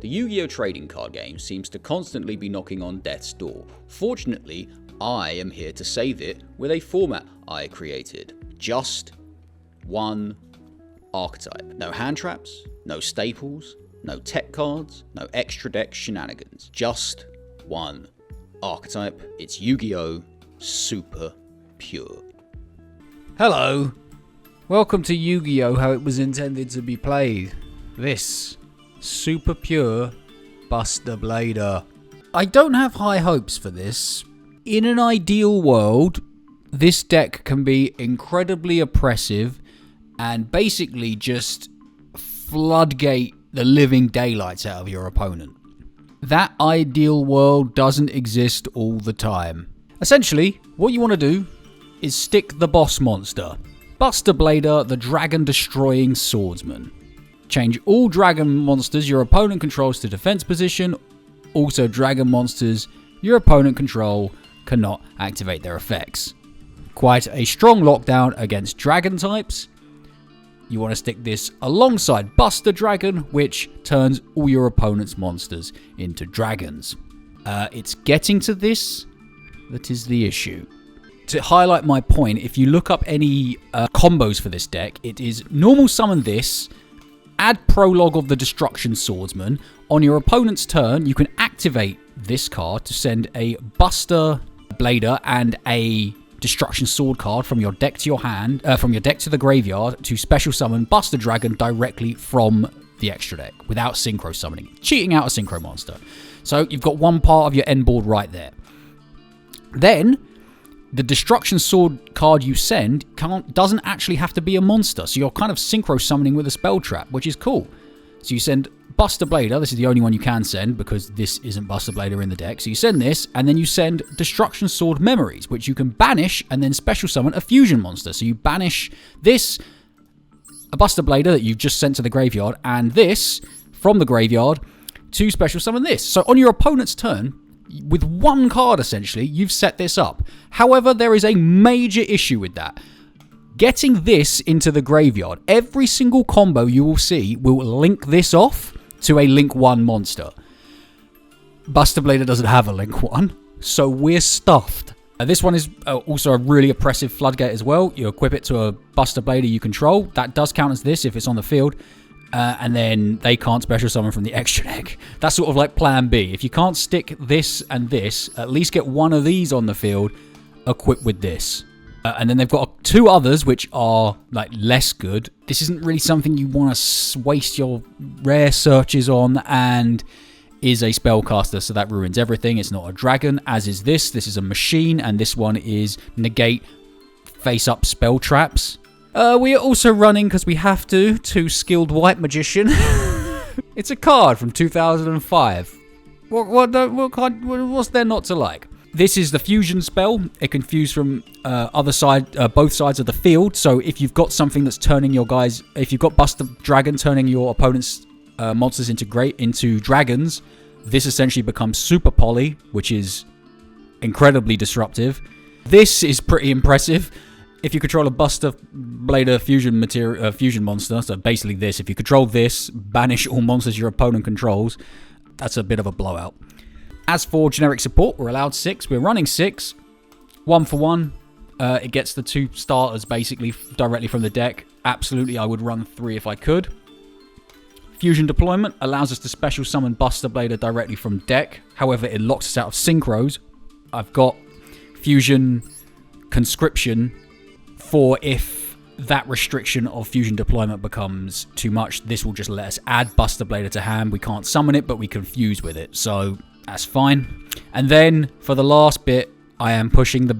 The Yu-Gi-Oh! Trading card game seems to constantly be knocking on death's door. Fortunately, I am here to save it with a format I created. Just one archetype. No hand traps, no staples, no tech cards, no extra deck shenanigans. Just one archetype. It's Yu-Gi-Oh! Super Pure. Hello. Welcome to Yu-Gi-Oh! How it was intended to be played. This Super Pure Buster Blader. I don't have high hopes for this. In an ideal world, this deck can be incredibly oppressive and basically just floodgate the living daylights out of your opponent. That ideal world doesn't exist all the time. Essentially, what you want to do is stick the boss monster. Buster Blader, the Dragon Destroying Swordsman. Change all dragon monsters your opponent controls to defense position. Also, dragon monsters your opponent control cannot activate their effects. Quite a strong lockdown against dragon types. You want to stick this alongside Buster Dragon, which turns all your opponent's monsters into dragons. It's getting to this that is the issue. To highlight my point, if you look up any combos for this deck, it is normal summon this, add Prologue of the Destruction Swordsman. On your opponent's turn, you can activate this card to send a Buster Blader and a Destruction Sword card from your deck to your hand, from your deck to the graveyard to special summon Buster Dragon directly from the extra deck without synchro summoning, cheating out a synchro monster. So you've got one part of your end board right there. Then the Destruction Sword card you send doesn't actually have to be a monster, so you're kind of synchro summoning with a spell trap, which is cool. So you send Buster Blader, this is the only one you can send because this isn't Buster Blader in the deck. So you send this, and then you send Destruction Sword Memories, which you can banish and then special summon a fusion monster. So you banish this, a Buster Blader that you've just sent to the graveyard, and this from the graveyard to special summon this. So on your opponent's turn, with one card essentially, you've set this up. However, there is a major issue with that. Getting this into the graveyard, every single combo you will see will link this off to a Link 1 monster. Buster Blader doesn't have a Link 1, so we're stuffed. This one is also a really oppressive floodgate as well. You equip it to a Buster Blader you control. That does count as this if it's on the field. And then they can't special summon from the extra deck. That's sort of like plan B. If you can't stick this and this, at least get one of these on the field equipped with this. And then they've got two others which are like less good. This isn't really something you want to waste your rare searches on, and is a spellcaster, so that ruins everything. It's not a dragon, as is this. This is a machine, and this one is negate face-up spell traps. We are also running, because we have to, Skilled White Magician. It's a card from 2005. What's there not to like? This is the fusion spell. It can fuse from both sides of the field. So if you've got something that's turning your guys, if you've got Buster Dragon turning your opponent's monsters into dragons, this essentially becomes Super Poly, which is incredibly disruptive. This is pretty impressive. If you control a Buster Blader fusion monster, so basically this, if you control this, banish all monsters your opponent controls, that's a bit of a blowout. As for generic support, we're allowed 6. We're running 6. 1 for 1. It gets the 2 starters basically directly from the deck. Absolutely, I would run 3 if I could. Fusion deployment allows us to special summon Buster Blader directly from deck. However, it locks us out of synchros. I've got Fusion Conscription for if that restriction of fusion deployment becomes too much. This will just let us add Buster Blader to hand. We can't summon it, but we can fuse with it, so that's fine. And then for the last bit, I am pushing the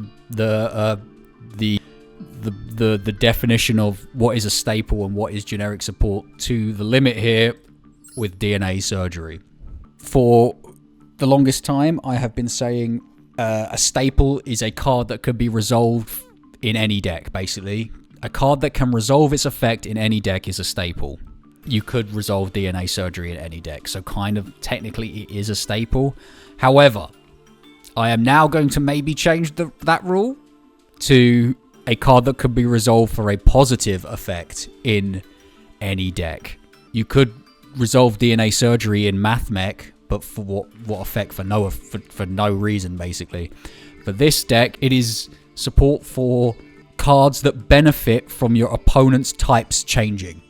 definition of what is a staple and what is generic support to the limit here with DNA surgery. For the longest time, I have been saying a staple is a card that could be resolved in any deck, basically. A card that can resolve its effect in any deck is a staple. You could resolve DNA surgery in any deck, so kind of technically it is a staple. However, I am now going to maybe change that rule to a card that could be resolved for a positive effect in any deck. You could resolve DNA surgery in MathMech, but for what effect? For no reason, basically. For this deck, it is support for cards that benefit from your opponent's types changing.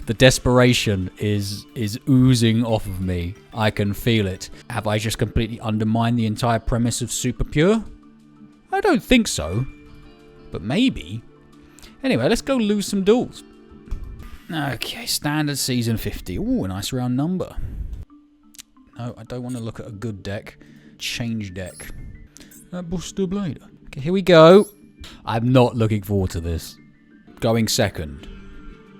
The desperation is oozing off of me. I can feel it. Have I just completely undermined the entire premise of Super Pure? I don't think so. But maybe. Anyway, let's go lose some duels. Okay, standard season 50. Ooh, a nice round number. No, I don't want to look at a good deck. Change deck. Buster Blader. Okay, here we go. I'm not looking forward to this. Going second.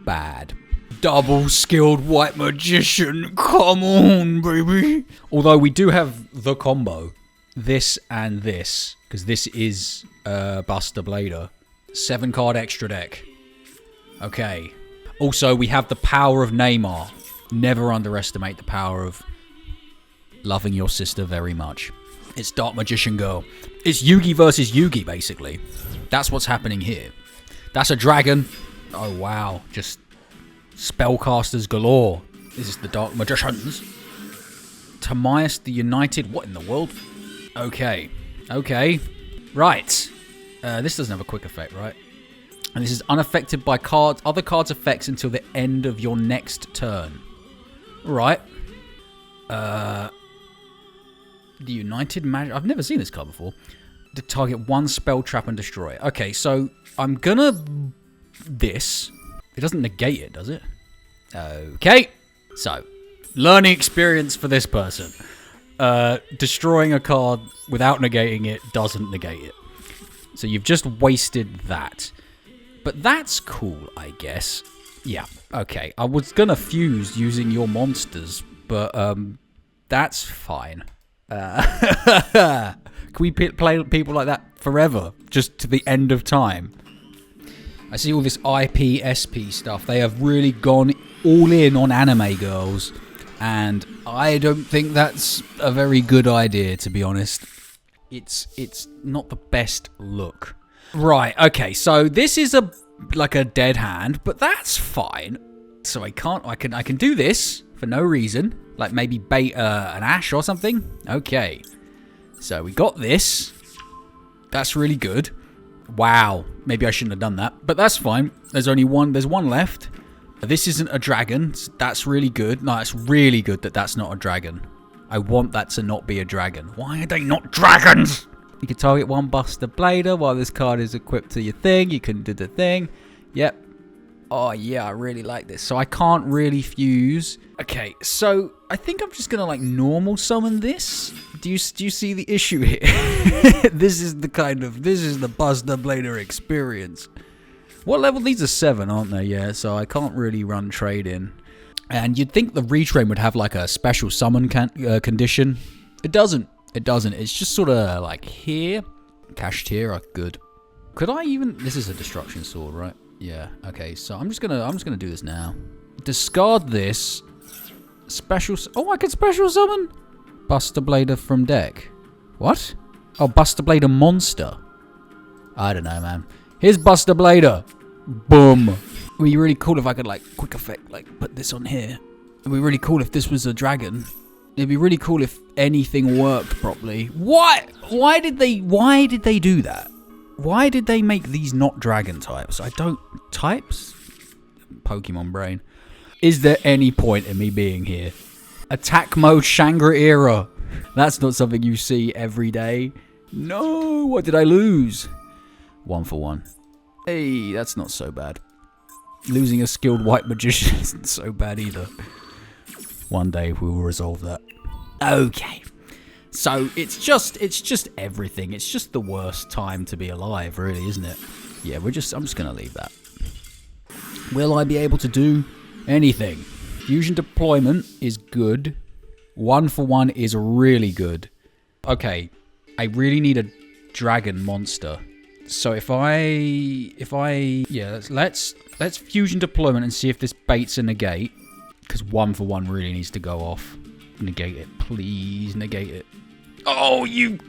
Bad. Double skilled white magician. Come on, baby. Although we do have the combo. This and this. Because this is Buster Blader. 7 card extra deck. Okay. Also, we have the power of Neymar. Never underestimate the power of loving your sister very much. It's Dark Magician Girl. It's Yugi versus Yugi, basically. That's what's happening here. That's a dragon. Oh, wow. Just spellcasters galore. This is the Dark Magicians. Timaeus the United. What in the world? Okay. Okay. Right. This doesn't have a quick effect, right? And this is unaffected by other cards' effects until the end of your next turn. Right. The United Magic. I've never seen this card before. To target one spell, trap, and destroy. Okay, so I'm gonna this. It doesn't negate it, does it? Okay. So, learning experience for this person. Destroying a card without negating it doesn't negate it. So you've just wasted that. But that's cool, I guess. Yeah, okay. I was gonna fuse using your monsters, but that's fine. Can we play people like that forever? Just to the end of time? I see all this IP, SP stuff. They have really gone all in on anime girls. And I don't think that's a very good idea, to be honest. It's not the best look. Right, okay, so this is like a dead hand, but that's fine. So I can do this for no reason. Like maybe bait an Ash or something. Okay. So we got this. That's really good. Wow. Maybe I shouldn't have done that. But that's fine. There's one left. This isn't a dragon. That's really good. No, it's really good that that's not a dragon. I want that to not be a dragon. Why are they not dragons? You can target one Buster Blader while this card is equipped to your thing. You can do the thing. Yep. Oh, yeah, I really like this. So I can't really fuse. Okay, so I think I'm just going to, like, normal summon this. Do you see the issue here? This is the Buster Blader experience. What level? These are 7, aren't they? Yeah, so I can't really run trade in. And you'd think the retrain would have, like, a special summon condition. It doesn't. It doesn't. It's just sort of, like, here. Cached here. Oh, good. Could I even... This is a destruction sword, right? Yeah, okay, so I'm just gonna do this now. Discard this. Special... Oh, I can special summon? Buster Blader from deck. What? Oh, Buster Blader monster. I don't know, man. Here's Buster Blader. Boom. It'd be really cool if I could, like, quick effect, like, put this on here. It'd be really cool if this was a dragon. It'd be really cool if anything worked properly. What? Why did they do that? Why did they make these not dragon types? Types? Pokemon brain. Is there any point in me being here? Attack mode Shangri-Era. That's not something you see every day. No, what did I lose? 1 for 1. Hey, that's not so bad. Losing a skilled white magician isn't so bad either. One day we will resolve that. Okay. So it's just everything. It's just the worst time to be alive, really, isn't it? Yeah, I'm just gonna leave that. Will I be able to do anything? Fusion deployment is good. 1 for 1 is really good. Okay, I really need a dragon monster. So let's fusion deployment and see if this baits a negate. Because 1 for 1 really needs to go off. Negate it, please negate it. Oh, you...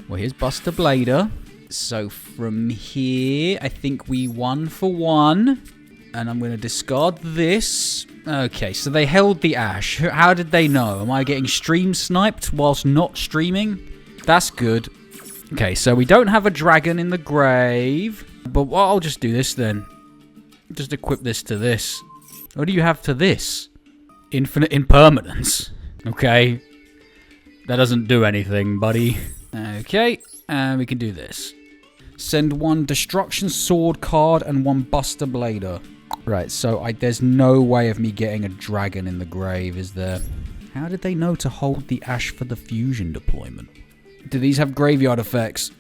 Well, here's Buster Blader. So from here, I think we 1 for 1. And I'm going to discard this. Okay, so they held the ash. How did they know? Am I getting stream sniped whilst not streaming? That's good. Okay, so we don't have a dragon in the grave. But I'll just do this then. Just equip this to this. What do you have to this? Infinite impermanence. Okay. That doesn't do anything, buddy. Okay, and we can do this. Send 1 Destruction Sword card and 1 Buster Blader. Right, so there's no way of me getting a dragon in the grave, is there? How did they know to hold the ash for the fusion deployment? Do these have graveyard effects?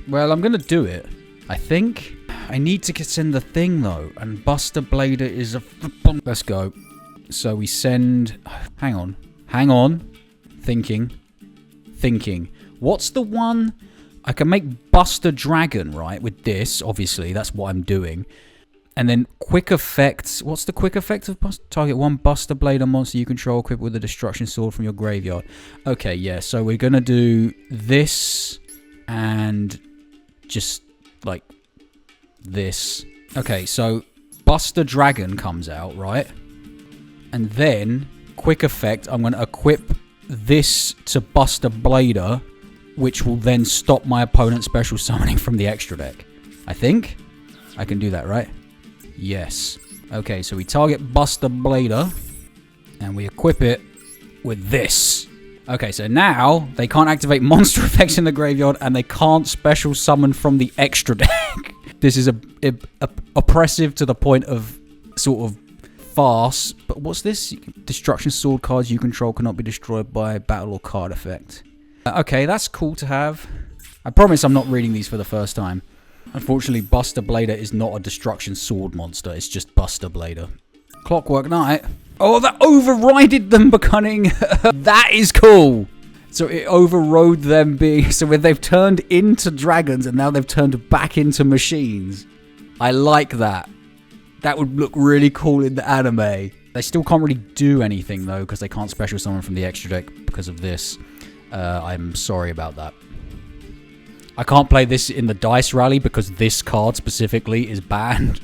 Well, I'm going to do it, I think. I need to send the thing, though, and Buster Blader is a... Let's go. So we send... Hang on. Thinking. What's the one... I can make Buster Dragon, right, with this, obviously. That's what I'm doing. And then quick effects. What's the quick effect of Buster? Target 1 Buster Blader monster you control equipped with a Destruction Sword from your graveyard. Okay, yeah, so we're going to do this and just, like, this. Okay, so Buster Dragon comes out, right? And then, quick effect, I'm going to equip this to Buster Blader, which will then stop my opponent special summoning from the extra deck. I think I can do that, right? Yes. Okay, so we target Buster Blader, and we equip it with this. Okay, so now they can't activate monster effects in the graveyard, and they can't special summon from the extra deck. This is oppressive to the point of sort of farce. But what's this? Destruction Sword cards you control cannot be destroyed by battle or card effect. Okay, that's cool to have. I promise I'm not reading these for the first time. Unfortunately, Buster Blader is not a Destruction Sword monster. It's just Buster Blader. Clockwork Knight. Oh, that overrided them becoming... That is cool. So it overrode them being... So when they've turned into dragons and now they've turned back into machines. I like that. That would look really cool in the anime. They still can't really do anything, though, because they can't special summon from the extra deck because of this. I'm sorry about that. I can't play this in the Dice Rally because this card specifically is banned.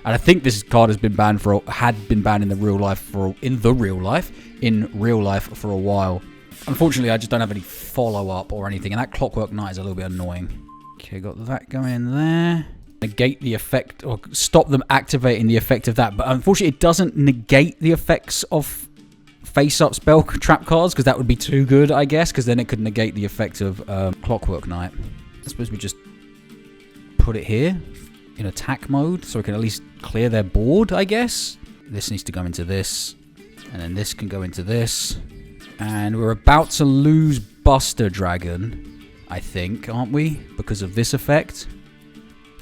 And I think this card has been banned had been banned in real life for a while. Unfortunately, I just don't have any follow-up or anything, and that Clockwork Knight is a little bit annoying. Okay, got that going there. Negate the effect, or stop them activating the effect of that, but unfortunately it doesn't negate the effects of face-up spell trap cards, because that would be too good, I guess, because then it could negate the effect of Clockwork Knight. I suppose we just put it here in attack mode, so we can at least clear their board, I guess. This needs to go into this, and then this can go into this. And we're about to lose Buster Dragon, I think, aren't we? Because of this effect.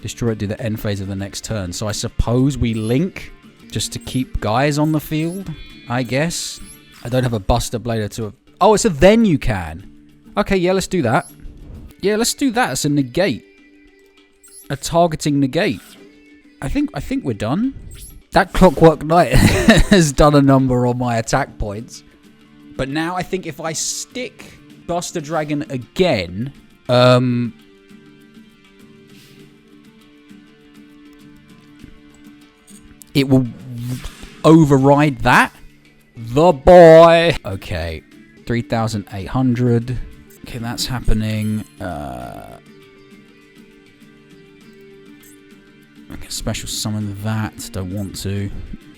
Destroy it to the end phase of the next turn. So I suppose we link just to keep guys on the field, I guess. I don't have a Buster Blader to... Oh, it's a then you can. Okay, yeah, let's do that. Yeah, let's do that. It's a negate. A targeting negate. I think we're done. That Clockwork Knight has done a number on my attack points. But now I think if I stick Buster Dragon again... it will override that. The boy. Okay. 3,800. Okay, that's happening. I can special summon that. Don't want to.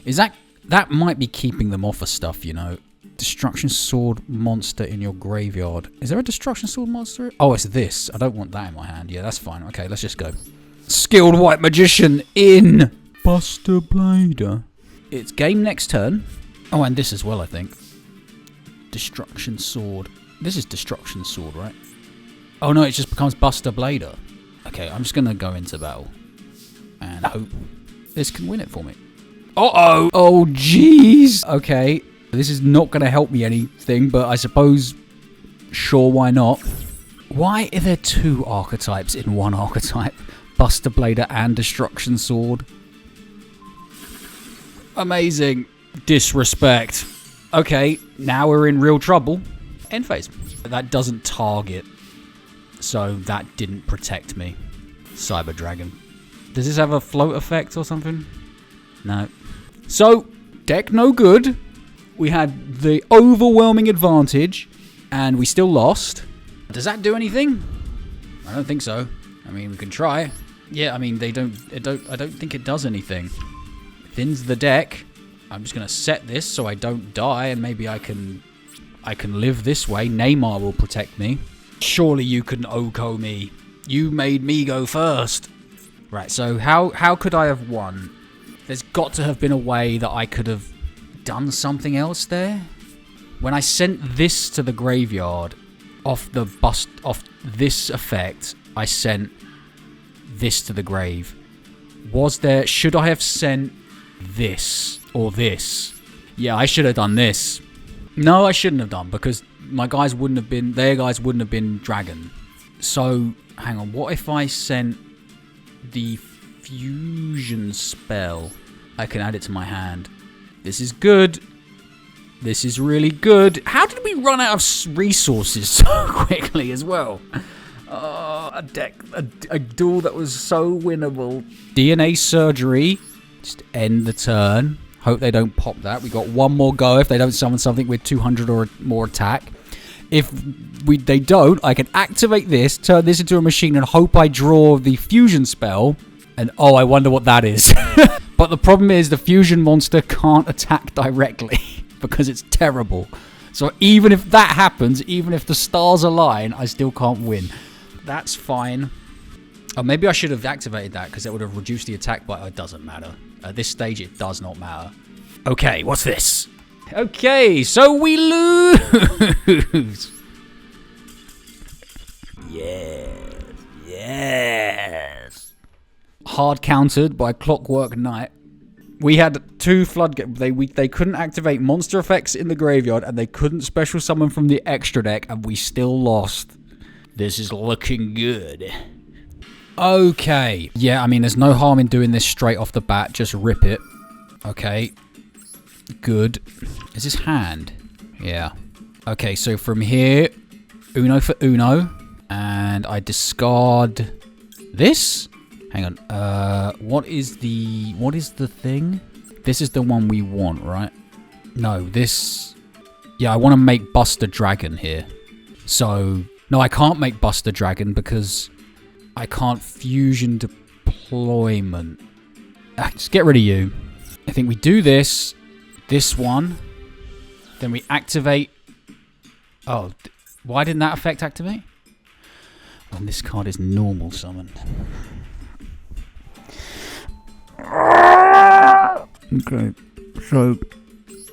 Is that... That might be keeping them off of stuff, you know. Destruction Sword monster in your graveyard. Is there a Destruction Sword monster? Oh, it's this. I don't want that in my hand. Yeah, that's fine. Okay, let's just go. Skilled White Magician in Buster Blader. It's game next turn. Oh, and this as well, I think. Destruction Sword. This is Destruction Sword, right? Oh, no, it just becomes Buster Blader. Okay, I'm just going to go into battle. And hope this can win it for me. Uh-oh! Oh, jeez! Okay. This is not going to help me anything, but I suppose... Sure, why not? Why are there two archetypes in one archetype? Buster Blader and Destruction Sword. Amazing. Disrespect. Okay, now we're in real trouble. End phase. That doesn't target, so that didn't protect me. Cyber Dragon. Does this have a float effect or something? No. So, deck no good. We had the overwhelming advantage, and we still lost. Does that do anything? I don't think so. I mean, we can try. Yeah, I mean, I don't think it does anything. Thins the deck. I'm just gonna set this so I don't die, and maybe I can live this way. Neymar will protect me. Surely you couldn't Oko me. You made me go first. Right, so how could I have won? There's got to have been a way that I could have done something else there. When I sent this to the graveyard off this effect, I sent this to the grave. Should I have sent this or this? Yeah, I should have done this. No, I shouldn't have done, because their guys wouldn't have been dragon. So, hang on, what if I sent the fusion spell? I can add it to my hand. This is good. This is really good. How did we run out of resources so quickly as well? A duel that was so winnable. DNA surgery. Just end the turn. Hope they don't pop that. We got one more go if they don't summon something with 200 or more attack. If they don't, I can activate this, turn this into a machine, and hope I draw the fusion spell. And oh, I wonder what that is. But the problem is the fusion monster can't attack directly because it's terrible. So even if that happens, even if the stars align, I still can't win. That's fine. Oh, maybe I should have activated that because it would have reduced the attack, but it doesn't matter. At this stage, it does not matter. Okay, what's this? Okay, so we lose. Yes. Hard countered by Clockwork Knight. We had 2 floodgates. They couldn't activate monster effects in the graveyard, and they couldn't special summon from the extra deck, and we still lost. This is looking good. Okay. Yeah, I mean, there's no harm in doing this straight off the bat. Just rip it. Okay. Good. Is this hand? Yeah. Okay, so from here, Uno for Uno. And I discard this? Hang on. What is the thing? This is the one we want, right? No, this... Yeah, I want to make Buster Dragon here. So... No, I can't make Buster Dragon because... I can't fusion deployment. Just get rid of you. I think we do this one. Then we activate... Oh, why didn't that effect activate? And this card is normal summon. Okay, so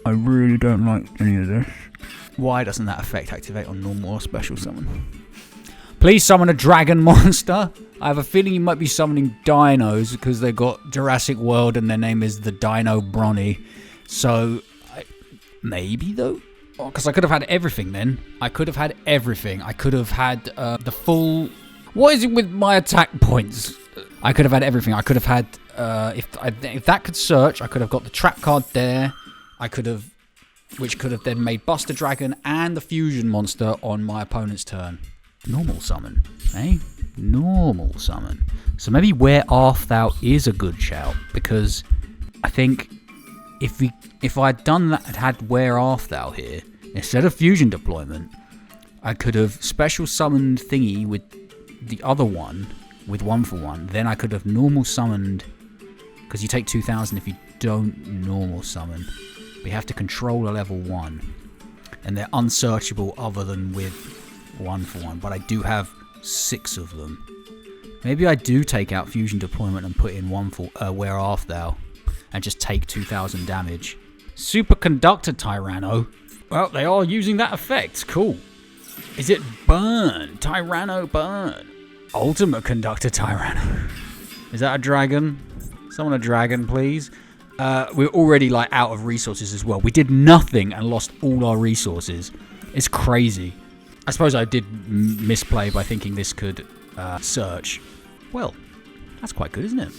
I really don't like any of this. Why doesn't that effect activate on normal or special summon? Please summon a dragon monster. I have a feeling you might be summoning dinos because they got Jurassic World and their name is the Dino Bronny. So, maybe though? Because I could have had everything then. I could have had everything. I could have had the full... What is it with my attack points? I could have had everything. I could have had... if that could search, I could have got the trap card there. I could have... Which could have then made Buster Dragon and the fusion monster on my opponent's turn. Normal summon, eh? Normal summon. So maybe Where Art Thou is a good shout, because I think if I'd done that, had Where Art Thou here instead of fusion deployment, I could have special summoned thingy with the other one with 1-for-1. Then I could have normal summoned, because you take 2,000 if you don't normal summon. But you have to control a level 1, and they're unsearchable other than with 1-for-1, but I do have 6 of them. Maybe I do take out fusion deployment and put in Where Art Thou, and just take 2,000 damage. Superconductor Tyranno. Well, they are using that effect. Cool. Is it burn? Tyranno burn. Ultimate Conductor Tyranno. Is that a dragon? Summon a dragon, please. We're already like out of resources as well. We did nothing and lost all our resources. It's crazy. I suppose I did misplay by thinking this could search. Well, that's quite good, isn't it?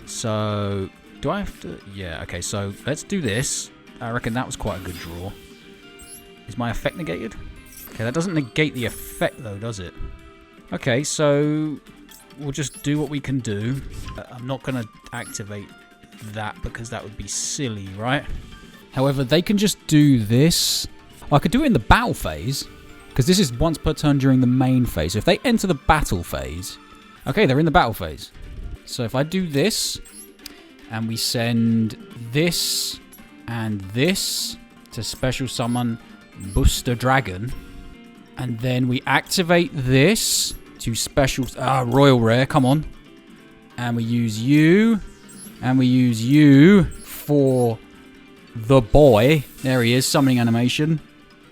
So, do I have to... Yeah, okay, so let's do this. I reckon that was quite a good draw. Is my effect negated? Okay, that doesn't negate the effect though, does it? Okay, so we'll just do what we can do. I'm not going to activate that because that would be silly, right? However, they can just do this. I could do it in the battle phase, because this is once per turn during the main phase. So if they enter the battle phase... Okay, they're in the battle phase. So if I do this, and we send this and this to special summon Buster Dragon, and then we activate this to special... Royal Rare, come on. And we use you, and we use you for the boy. There he is, summoning animation.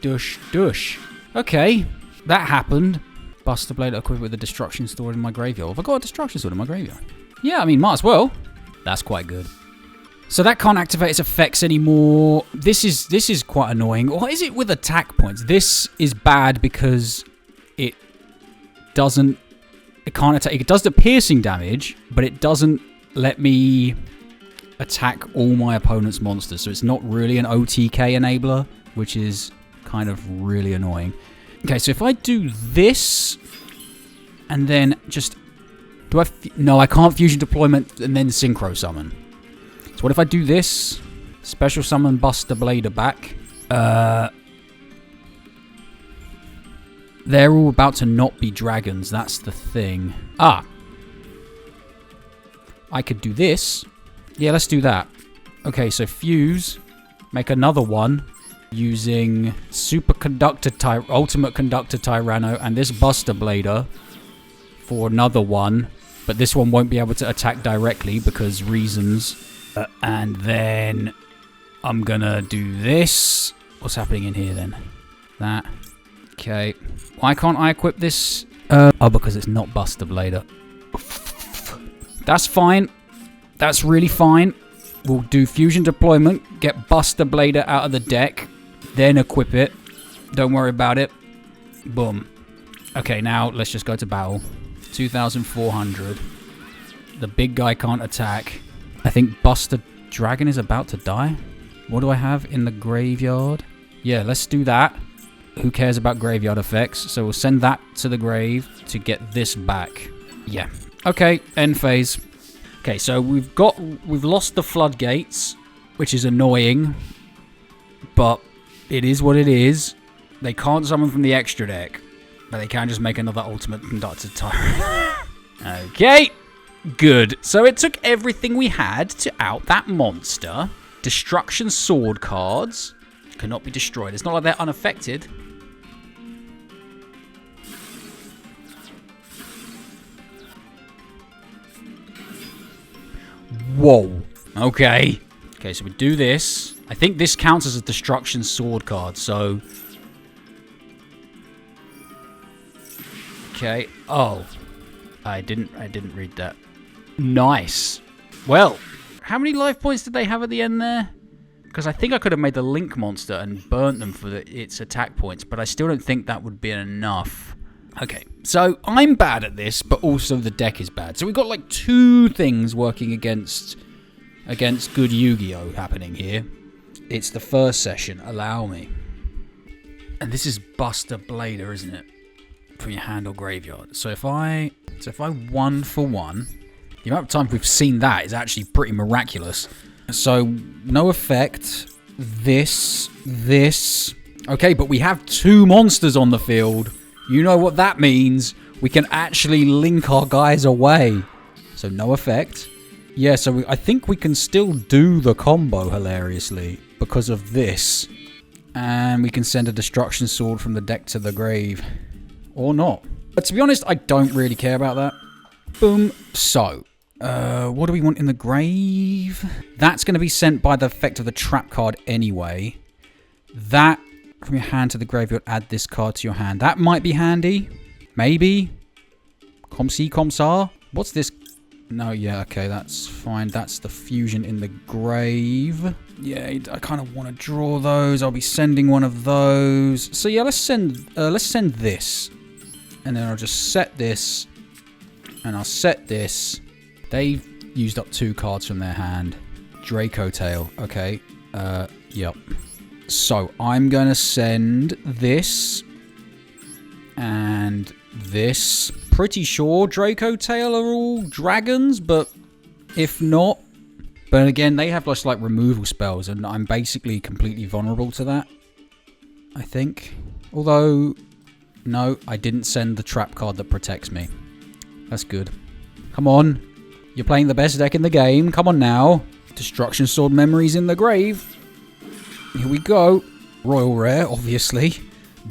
Dush, dush. Okay, that happened. Buster Blade equipped with a destruction sword in my graveyard. Have I got a destruction sword in my graveyard? Yeah, I mean, might as well. That's quite good. So that can't activate its effects anymore. This is quite annoying. What is it with attack points? This is bad because it doesn't... It can't attack... It does the piercing damage, but it doesn't let me attack all my opponent's monsters. So it's not really an OTK enabler, which is kind of really annoying. Okay, so if I do this, and then just... No, I can't fusion deployment and then synchro summon. So what if I do this? Special summon Buster Blader back. They're all about to not be dragons, that's the thing. I could do this. Yeah, let's do that. Okay, so fuse. Make another one. Using Ultimate Conductor Tyranno and this Buster Blader for another one. But this one won't be able to attack directly because reasons. And then I'm gonna do this. What's happening in here then? That. Okay. Why can't I equip this? Because it's not Buster Blader. That's fine. That's really fine. We'll do fusion deployment. Get Buster Blader out of the deck. Then equip it. Don't worry about it. Boom. Okay, now let's just go to battle. 2,400. The big guy can't attack. I think Buster Dragon is about to die. What do I have in the graveyard? Yeah, let's do that. Who cares about graveyard effects? So we'll send that to the grave to get this back. Yeah. Okay, end phase. Okay, so we've lost the floodgates, which is annoying. But it is what it is. They can't summon from the extra deck. But they can just make another Ultimate Conductor Tyrant. Okay. Good. So it took everything we had to out that monster. Destruction Sword cards cannot be destroyed. It's not like they're unaffected. Whoa. Okay. Okay, so we do this. I think this counts as a Destruction Sword card, so... Okay. Oh. I didn't read that. Nice. Well, how many life points did they have at the end there? Because I think I could have made the Link monster and burnt them for its attack points, but I still don't think that would be enough. Okay, so I'm bad at this, but also the deck is bad. So we've got like two things working against good Yu-Gi-Oh! Happening here. It's the first session, allow me. And this is Buster Blader, isn't it? From your hand or graveyard. So if I 1 for 1, the amount of times we've seen that is actually pretty miraculous. So no effect. This. Okay, but we have two monsters on the field. You know what that means. We can actually link our guys away. So no effect. Yeah, so I think we can still do the combo hilariously because of this. And we can send a Destruction Sword from the deck to the grave. Or not. But to be honest, I don't really care about that. Boom. So, what do we want in the grave? That's going to be sent by the effect of the trap card anyway. That, from your hand to the graveyard, add this card to your hand. That might be handy. Maybe. Comsi, Comsar. What's this? No, yeah, okay, that's fine. That's the fusion in the grave. Yeah, I kind of want to draw those. I'll be sending one of those. So yeah, let's send this. And then I'll just set this. And I'll set this. They've used up 2 cards from their hand. Draco Tail. Okay. Yep. So I'm going to send this. And this. Pretty sure Draco Tail are all dragons, but if not, But again, they have just like removal spells, and I'm basically completely vulnerable to that, I think. Although, no, I didn't send the trap card that protects me. That's good. Come on. You're playing the best deck in the game. Come on now. Destruction Sword Memories in the grave. Here we go. Royal Rare, obviously.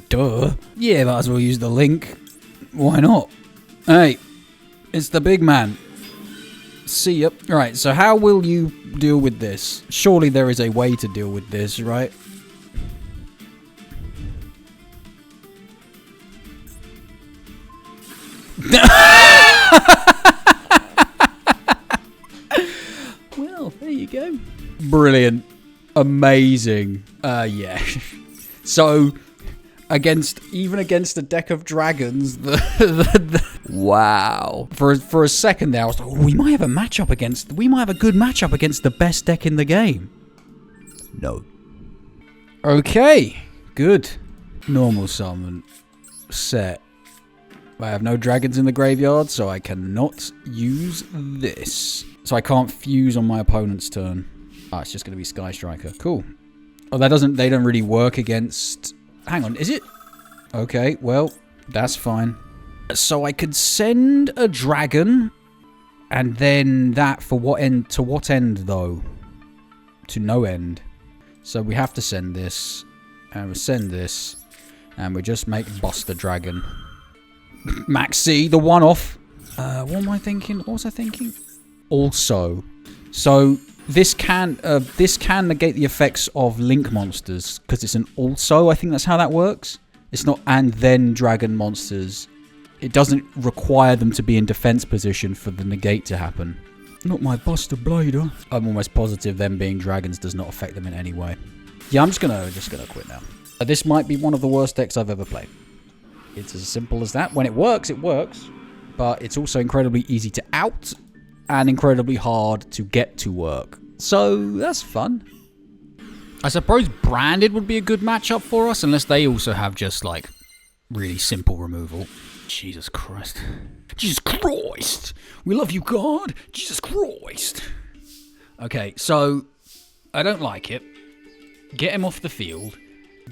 Duh. Yeah, might as well use the link. Why not? Hey, it's the big man. See ya. Right, so how will you deal with this? Surely there is a way to deal with this, right? Well, there you go. Brilliant. Amazing. Yeah. So, even against a deck of dragons, wow. For a second there, I was like, oh, we might have a good matchup against the best deck in the game. No. Okay. Good. Normal summon. Set. I have no dragons in the graveyard, so I cannot use this. So I can't fuse on my opponent's turn. Ah, it's just going to be Sky Striker. Cool. Oh, they don't really work against... Hang on, is it? Okay, well, that's fine. So I could send a dragon, and then that for what end? To what end, though? To no end. So we have to send this, and we send this, and we just make Buster Dragon. Maxi, the one-off. What am I thinking? What was I thinking? Also, so this can negate the effects of Link monsters because it's an also. I think that's how that works. It's not and then dragon monsters. It doesn't require them to be in defense position for the negate to happen. Not my Buster Blader. I'm almost positive them being dragons does not affect them in any way. Yeah, I'm just gonna quit now. This might be one of the worst decks I've ever played. It's as simple as that. When it works, but it's also incredibly easy to out and incredibly hard to get to work. So that's fun. I suppose Branded would be a good matchup for us, unless they also have just, like, really simple removal. Jesus Christ. Jesus Christ! We love you, God! Jesus Christ! Okay, so, I don't like it. Get him off the field.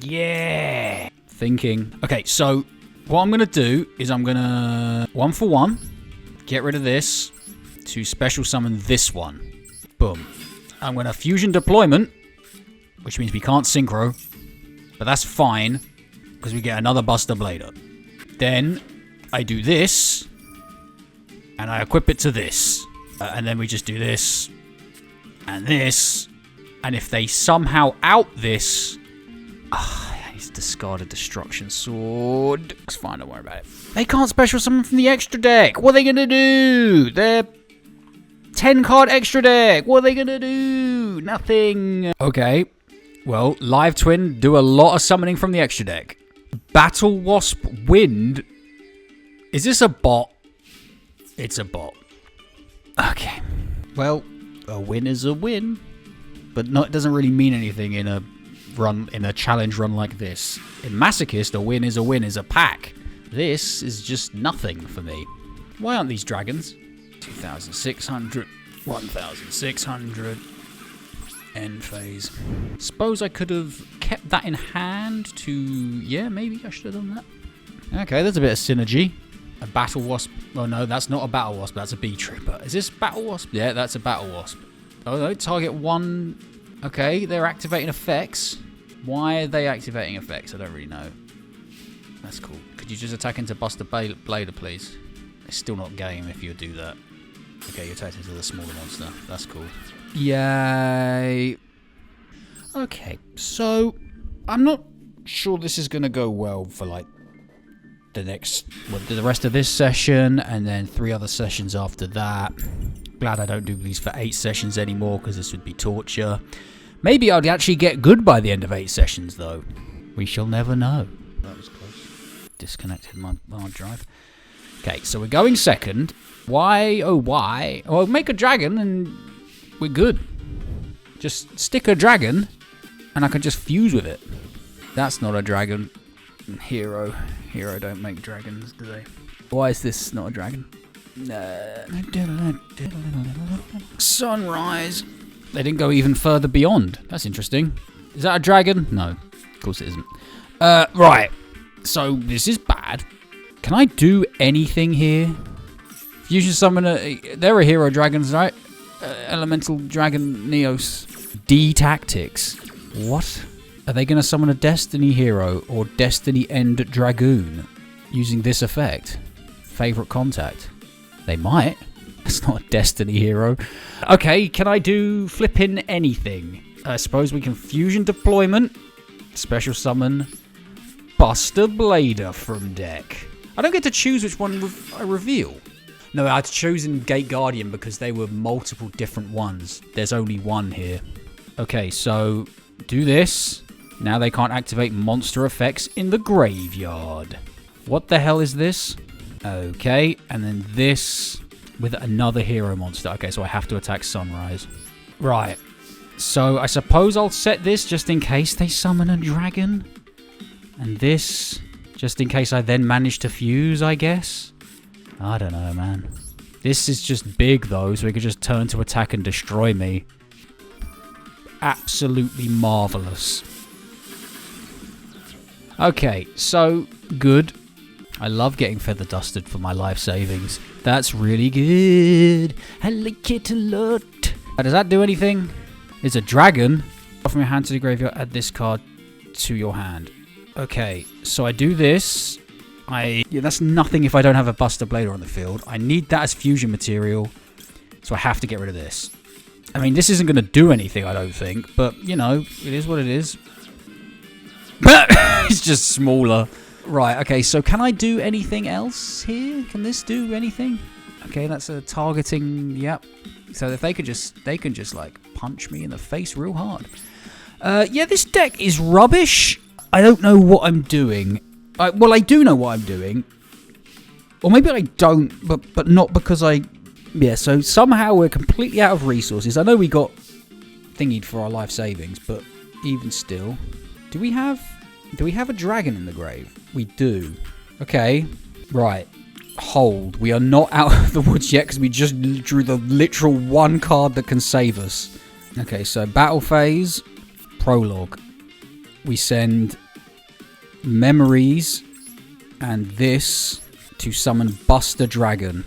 Yeah! Thinking. Okay, so, what I'm going to do is I'm going to, 1 for 1, get rid of this, to special summon this one. Boom. I'm going to Fusion Deployment, which means we can't synchro, but that's fine, because we get another Buster Blader. Then, I do this, and I equip it to this. And then we just do this, and if they somehow out this... he's discarded Destruction Sword. It's fine, don't worry about it. They can't special summon from the extra deck. What are they going to do? They're 10 card extra deck. What are they going to do? Nothing. Okay. Well, Live Twin do a lot of summoning from the extra deck. Battle Wasp Wind. Is this a bot? It's a bot. Okay. Well, a win is a win. But it doesn't really mean anything in a challenge run like this. In Masochist, a win is a pack. This is just nothing for me. Why aren't these dragons? 2,600, 1,600. End phase. Suppose I could have kept that in hand to... Yeah, maybe I should have done that. Okay, there's a bit of synergy. A Battle Wasp. Oh no, that's not a Battle Wasp. That's a B-Trooper. Is this Battle Wasp? Yeah, that's a Battle Wasp. Oh no, target one... Okay, they're activating effects. Why are they activating effects? I don't really know. That's cool. Could you just attack into Buster Blader, please? It's still not game if you do that. Okay, you attack into the smaller monster. That's cool. Yay. Okay, so I'm not sure this is going to go well for like the rest of this session and then 3 other sessions after that. Glad I don't do these for 8 sessions anymore because this would be torture. Maybe I'd actually get good by the end of 8 sessions though. We shall never know. That was close. Disconnected my hard drive. Okay, so we're going second. Why? Oh, why? Well, make a dragon and we're good. Just stick a dragon and I can just fuse with it. That's not a dragon. Hero don't make dragons, do they? Why is this not a dragon? Sunrise. They didn't go even further beyond. That's interesting. Is that a dragon? No, of course it isn't. Right. So this is bad. Can I do anything here? Fusion Summoner. There are hero dragons, right? Elemental Dragon Neos. D Tactics. What? Are they going to summon a Destiny hero or Destiny End Dragoon using this effect? Favorite contact. They might. That's not a Destiny hero. Okay, can I do flipping anything? I suppose we can fusion deployment, special summon, Buster Blader from deck. I don't get to choose which one I reveal. No, I'd chosen Gate Guardian because they were multiple different ones. There's only one here. Okay, so do this. Now they can't activate monster effects in the graveyard. What the hell is this? Okay, and then this with another hero monster. Okay, so I have to attack Sunrise. Right. So I suppose I'll set this just in case they summon a dragon. And this just in case I then manage to fuse, I guess. I don't know, man. This is just big, though, so he could just turn to attack and destroy me. Absolutely marvelous. Okay, so good. I love getting feather dusted for my life savings. That's really good. I like it a lot. Does that do anything? It's a dragon. From your hand to the graveyard, add this card to your hand. Okay, so I do this. Yeah, that's nothing if I don't have a Buster Blader on the field. I need that as fusion material, so I have to get rid of this. I mean, this isn't going to do anything, I don't think, but, you know, it is what it is. It's just smaller. Right, okay, so can I do anything else here? Can this do anything? Okay, that's a targeting, yep. So if they can just like punch me in the face real hard. Yeah, this deck is rubbish. I don't know what I'm doing. Well, I do know what I'm doing. Or maybe I don't, but not because I... Yeah, so somehow we're completely out of resources. I know we got thingied for our life savings, but even still... Do we have a dragon in the grave? We do. Okay, right. Hold. We are not out of the woods yet because we just drew the literal one card that can save us. Okay, so battle phase, prologue. We send memories and this to summon Buster Dragon.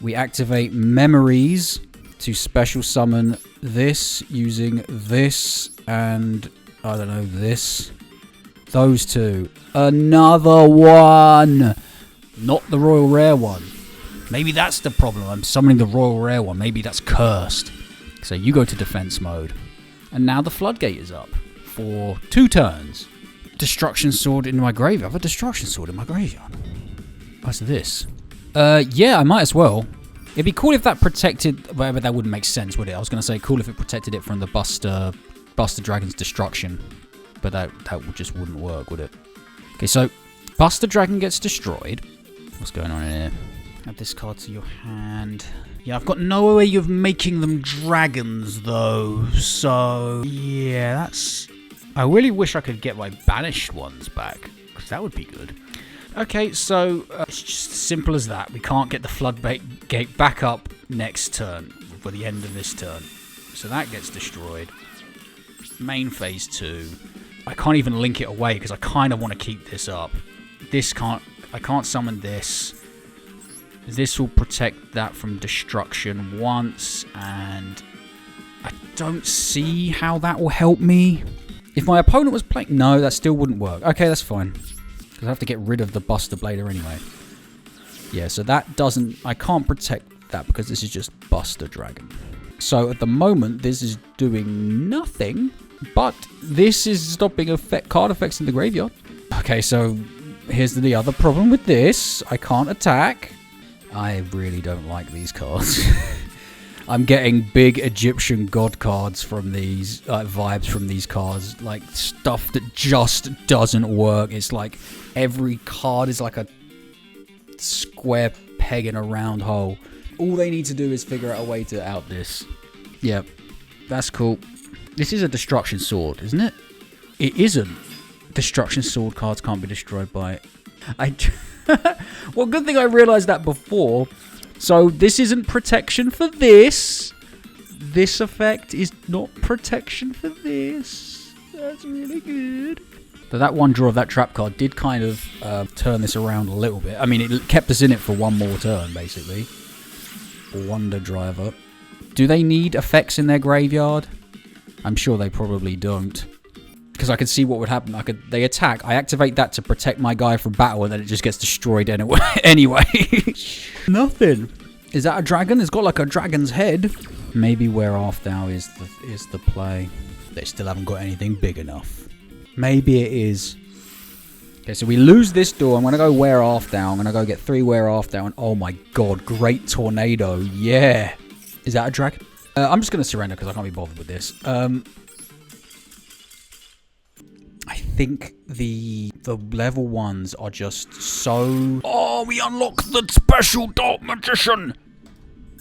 We activate memories to special summon this using this and, I don't know, this. Those two. Another one! Not the Royal Rare one. Maybe that's the problem. I'm summoning the Royal Rare one. Maybe that's cursed. So you go to defense mode. And now the floodgate is up for 2 turns. Destruction Sword in my graveyard. I have a Destruction Sword in my graveyard. What's this? Yeah, I might as well. It'd be cool if that protected... Well, that wouldn't make sense, would it? I was going to say cool if it protected it from the Buster Dragon's destruction. But that just wouldn't work, would it? Okay, so Buster Dragon gets destroyed. What's going on here? Add this card to your hand. Yeah, I've got no way of making them dragons, though. So, yeah, that's... I really wish I could get my banished ones back, because that would be good. Okay, so it's just as simple as that. We can't get the floodgate back up next turn, for the end of this turn. So that gets destroyed. Main phase 2. I can't even link it away, because I kind of want to keep this up. I can't summon this. This will protect that from destruction once, and I don't see how that will help me. If my opponent was playing... No, that still wouldn't work. Okay, that's fine. Because I have to get rid of the Buster Blader anyway. Yeah, so that doesn't... I can't protect that because this is just Buster Dragon. So at the moment, this is doing nothing, but this is stopping card effects in the graveyard. Okay, so here's the other problem with this. I can't attack. I really don't like these cards. I'm getting big Egyptian god cards from these, vibes from these cards. Like, stuff that just doesn't work. It's like every card is like a square peg in a round hole. All they need to do is figure out a way to out this. Yep, that's cool. This is a Destruction Sword, isn't it? It isn't. Destruction Sword cards can't be destroyed by it. Well, good thing I realised that before. So this isn't protection for this. this effect is not protection for this. That's really good. But that one draw of that trap card did kind of turn this around a little bit. I mean, it kept us in it for one more turn, basically. Wonder Driver. Do they need effects in their graveyard? I'm sure they probably don't. Because I could see what would happen. They attack. I activate that to protect my guy from battle, and then it just gets destroyed anyway. Nothing. Is that a dragon? It's got like a dragon's head. Maybe Wear Off Thou is the play. They still haven't got anything big enough. Maybe it is. Okay, so we lose this door. I'm going to go Wear Off Thou. I'm going to go get 3 Wear Off Thou. And oh my god, Great Tornado. Yeah. Is that a dragon? I'm just going to surrender because I can't be bothered with this. I think the level 1s are just so... Oh, we unlock the special Dark Magician!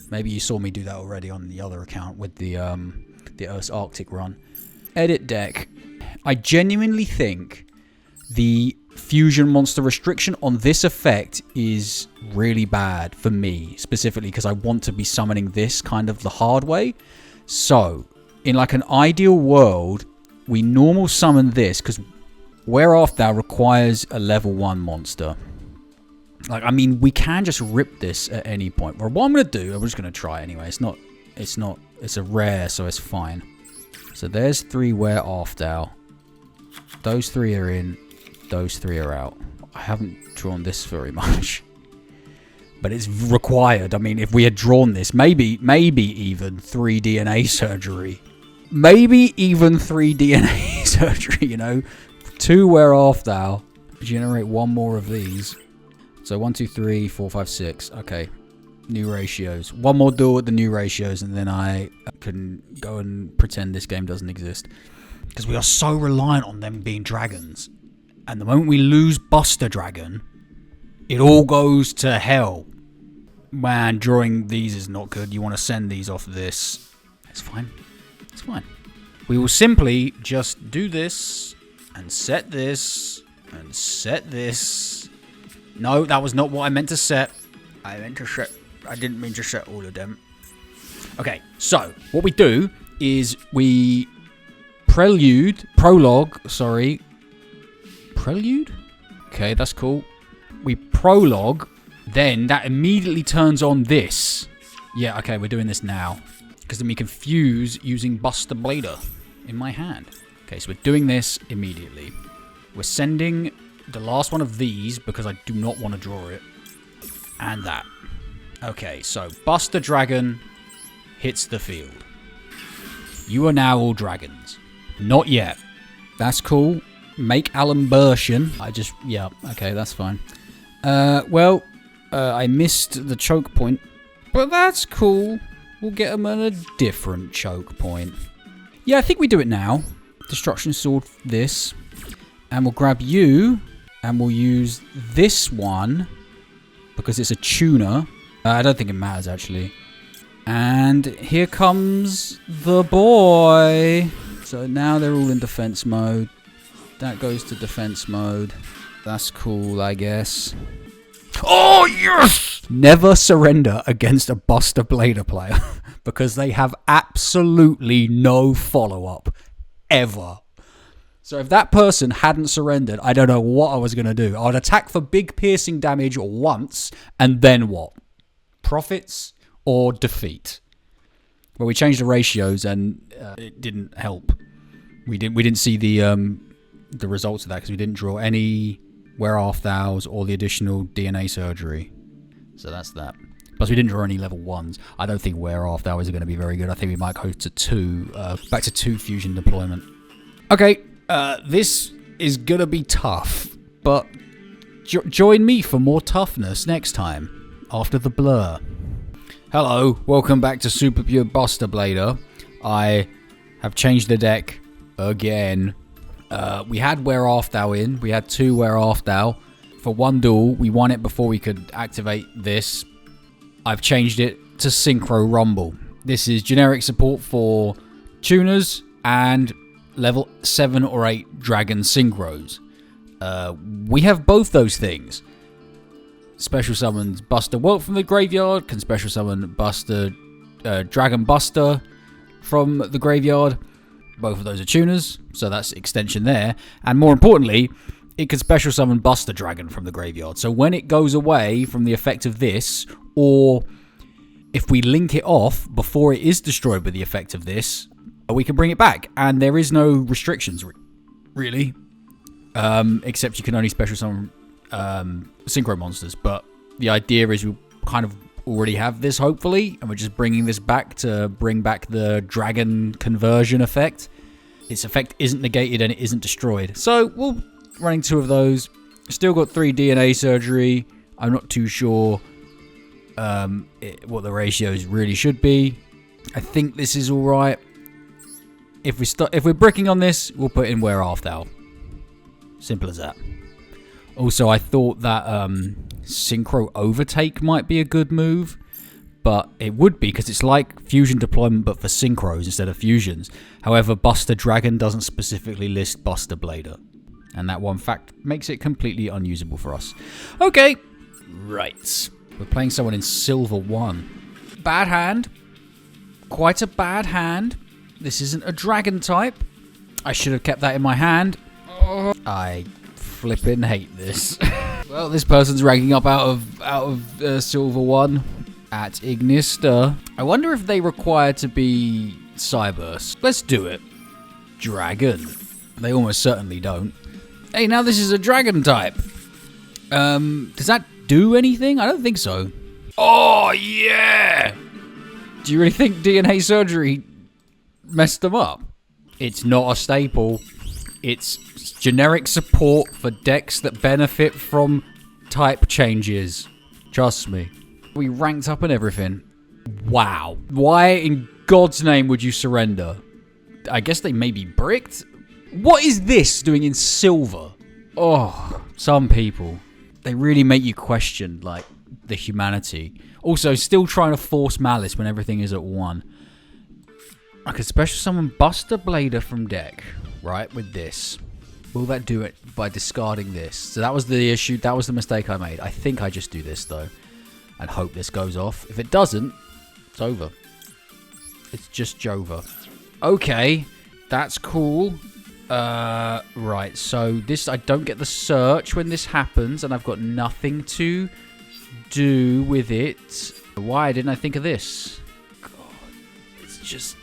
Maybe you saw me do that already on the other account with the Earth's Arctic run. Edit deck. I genuinely think the fusion monster restriction on this effect is really bad for me, specifically because I want to be summoning this kind of the hard way. So, in like an ideal world, we normal summon this because Wear Off Thou requires a level 1 monster. Like, I mean, we can just rip this at any point. But what I'm going to do, I'm just going to try anyway. It's a rare, so it's fine. So there's 3 Wear Off Thou. Those 3 are in. Those 3 are out. I haven't drawn this very much. But it's required. I mean, if we had drawn this, maybe even 3 DNA surgery. Maybe even 3 DNA surgery, you know. 2 Wear Off Thou. Generate 1 more of these. So 1, 2, 3, 4, 5, 6. Okay. New ratios. 1 more duel at the new ratios, and then I can go and pretend this game doesn't exist. Because we are so reliant on them being dragons. And the moment we lose Buster Dragon, it all goes to hell. Man, drawing these is not good. You want to send these off this. It's fine. It's fine. We will simply just do this, and set this, and set this. No, that was not what I meant to set. I didn't mean to set all of them. Okay, so what we do is we prelude. Okay, that's cool. We prologue, then that immediately turns on this. Yeah, okay, we're doing this now. Because then we can fuse using Buster Blader in my hand. Okay, so we're doing this immediately. We're sending the last one of these because I do not want to draw it. And that. Okay, so Buster Dragon hits the field. You are now all dragons. Not yet. That's cool. Make Alan Bershin. Yeah, okay, that's fine. I missed the choke point. But that's cool. We'll get him at a different choke point. Yeah, I think we do it now. Destruction Sword, this. And we'll grab you. And we'll use this one. Because it's a tuner. I don't think it matters, actually. And here comes the boy. So now they're all in defense mode. That goes to defense mode. That's cool, I guess. Oh, yes! Never surrender against a Buster Blader player. Because they have absolutely no follow-up. Ever. So if that person hadn't surrendered, I don't know what I was going to do. I would attack for big piercing damage once, and then what? Profits or defeat? Well, we changed the ratios, and it didn't help. We didn't see the results of that because we didn't draw any Wear Off Thous or the additional DNA surgery. So that's that. Plus, we didn't draw any level 1s. I don't think Wear Off Thou is going to be very good. I think we might go to 2, back to 2 fusion deployment. Okay, this is going to be tough, but join me for more toughness next time, after the blur. Hello, welcome back to Super Pure Buster Blader. I have changed the deck again. We had Wear Off Thou in. We had 2 Wear Off Thou. For 1 duel, we won it before we could activate this. I've changed it to Synchro Rumble. This is generic support for tuners and level 7 or 8 dragon synchros. We have both those things. Special summons Buster Welt from the graveyard, can special summon Buster, Dragon Buster, from the graveyard. Both of those are tuners, so that's extension there. And more importantly, it can special summon Buster Dragon from the graveyard. So when it goes away from the effect of this, or if we link it off before it is destroyed by the effect of this, we can bring it back. And there is no restrictions, really. Except you can only special summon synchro monsters. But the idea is we kind of already have this, hopefully, and we're just bringing this back to bring back the dragon conversion effect. Its effect isn't negated and it isn't destroyed. So we'll running 2 of those. Still got 3 DNA surgery. I'm not too sure what the ratios really should be. I think this is all right. If we're bricking on this, we'll put in Wear Off Thou. Simple as that. Also, I thought that Synchro Overtake might be a good move, but it would be because it's like Fusion Deployment but for Synchros instead of Fusions. However, Buster Dragon doesn't specifically list Buster Blader, and that one fact makes it completely unusable for us. Okay, right. We're playing someone in Silver 1. Bad hand. Quite a bad hand. This isn't a dragon type. I should have kept that in my hand. I flippin' hate this. Well, this person's ranking up out of Silver 1 at Ignista. I wonder if they require to be Cyburst. Let's do it. Dragon. They almost certainly don't. Hey, now this is a dragon type. Does that do anything? I don't think so. Oh, yeah! Do you really think DNA surgery messed them up? It's not a staple. It's generic support for decks that benefit from type changes. Trust me. We ranked up and everything. Wow. Why in God's name would you surrender? I guess they may be bricked? What is this doing in silver? Oh, some people. They really make you question, like, the humanity. Also, still trying to force Malice when everything is at 1. I could special summon Buster Blader from deck, right, with this. Will that do it by discarding this? So that was the issue. That was the mistake I made. I think I just do this, though, and hope this goes off. If it doesn't, it's over. It's just Jova. Okay, that's cool. Right, so this, I don't get the search when this happens, and I've got nothing to do with it. Why didn't I think of this? God, it's just...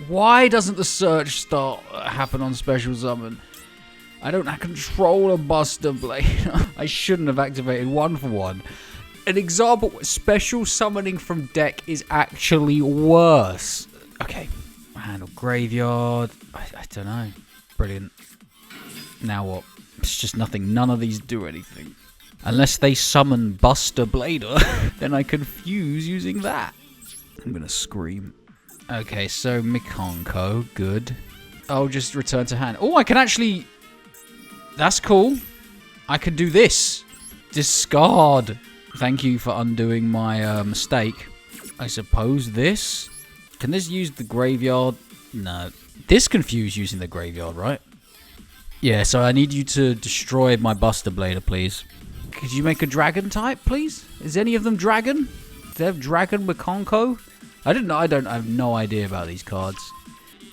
Why doesn't the search happen on special summon? I don't control a Buster Blade. I shouldn't have activated 1-for-1. An example, special summoning from deck is actually worse. Okay, handle graveyard. I don't know. Brilliant. Now what? It's just nothing. None of these do anything. Unless they summon Buster Blader, then I can fuse using that. I'm gonna scream. Okay, so Mikonko, good. I'll just return to hand. Oh, I can actually... That's cool. I can do this. Discard. Thank you for undoing my mistake. I suppose this? Can this use the graveyard? No. This can fuse using the graveyard, right? Yeah, so I need you to destroy my Buster Blader, please. Could you make a dragon type, please? Is any of them dragon? Do they have dragon Mikonko? I have no idea about these cards.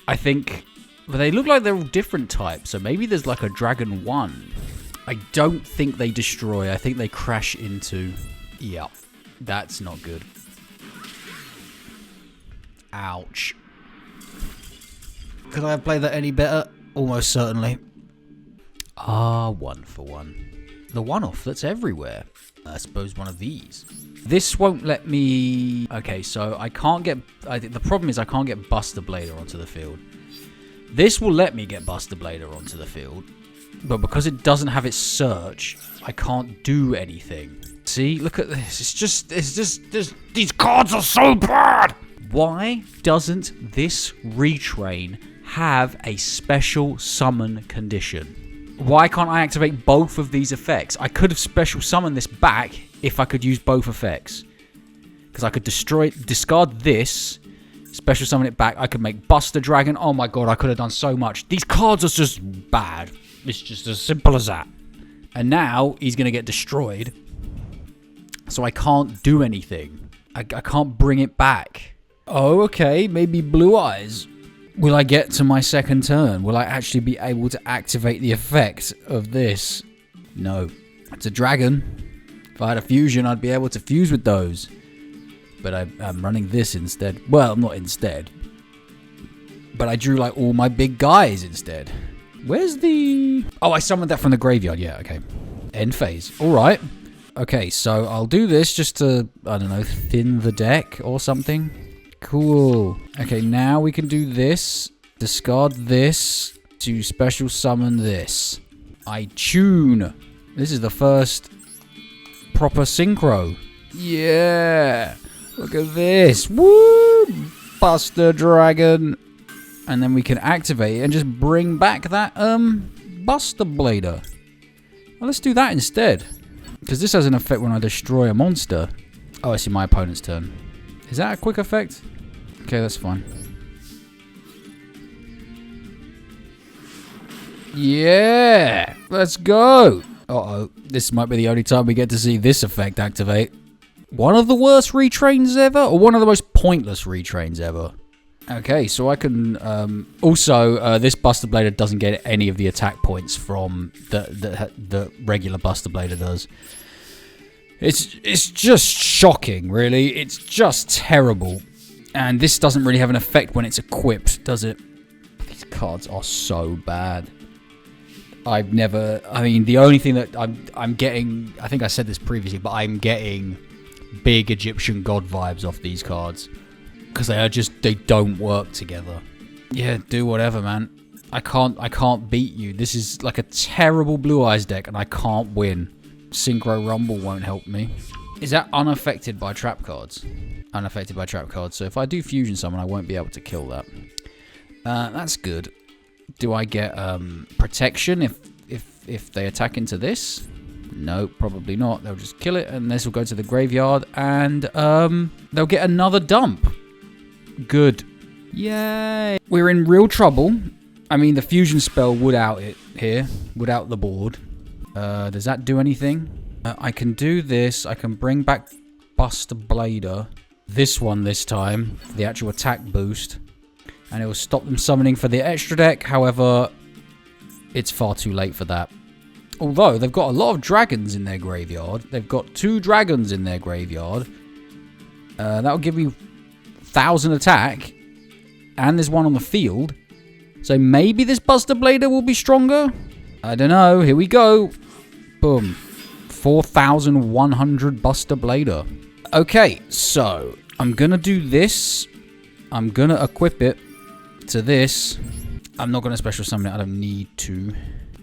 I think... But they look like they're all different types, so maybe there's like a Dragon 1. I don't think they destroy. I think they crash into... Yeah, that's not good. Ouch. Could I have played that any better? Almost certainly. 1-for-1. The one-off that's everywhere. I suppose one of these. This won't let me... Okay, so I can't get... the problem is I can't get Buster Blader onto the field. This will let me get Buster Blader onto the field. But because it doesn't have its search, I can't do anything. See? Look at this. It's just these cards are so bad! Why doesn't this retrain have a special summon condition? Why can't I activate both of these effects? I could have special summoned this back if I could use both effects. Because I could discard this, special summon it back. I could make Buster Dragon. Oh my god, I could have done so much. These cards are just bad. It's just as simple as that. And now he's going to get destroyed. So I can't do anything. I can't bring it back. Oh, okay. Maybe Blue Eyes. Will I get to my second turn? Will I actually be able to activate the effect of this? No. It's a dragon. If I had a fusion, I'd be able to fuse with those. But I'm running this instead. Well, not instead. But I drew like all my big guys instead. Where's the... Oh, I summoned that from the graveyard. Yeah, okay. End phase. All right. Okay, so I'll do this just to, I don't know, thin the deck or something. Cool. Okay, now we can do this. Discard this to special summon this. I tune. This is the first proper synchro. Yeah. Look at this. Woo! Buster Dragon. And then we can activate it and just bring back that Buster Blader. Well, let's do that instead. Because this has an effect when I destroy a monster. Oh, I see my opponent's turn. Is that a quick effect? Okay, that's fine. Yeah! Let's go! Uh-oh. This might be the only time we get to see this effect activate. One of the worst retrains ever? Or one of the most pointless retrains ever? Okay, so I can... also, this Buster Blader doesn't get any of the attack points from the regular Buster Blader does. It's just shocking, really. It's just terrible. And this doesn't really have an effect when it's equipped, does it? These cards are so bad. I've never... I mean, the only thing that I'm getting... I think I said this previously, but I'm getting big Egyptian god vibes off these cards. Because they don't work together. Yeah, do whatever, man. I can't beat you. This is like a terrible Blue Eyes deck, and I can't win. Synchro Rumble won't help me. Is that unaffected by trap cards? Unaffected by trap cards. So if I do fusion summon, I won't be able to kill that. That's good. Do I get protection if they attack into this? No, probably not. They'll just kill it, and this will go to the graveyard, and they'll get another dump. Good. Yay. We're in real trouble. I mean, the fusion spell would out it here. Would out the board. Does that do anything? I can do this. I can bring back Buster Blader. This one this time. For the actual attack boost. And it will stop them summoning for the extra deck. However, it's far too late for that. Although, they've got a lot of dragons in their graveyard. They've got 2 dragons in their graveyard. That'll give me 1,000 attack. And there's one on the field. So maybe this Buster Blader will be stronger? I don't know. Here we go. Boom. 4,100 Buster Blader. Okay, so I'm going to do this. I'm going to equip it to this. I'm not going to special summon it. I don't need to.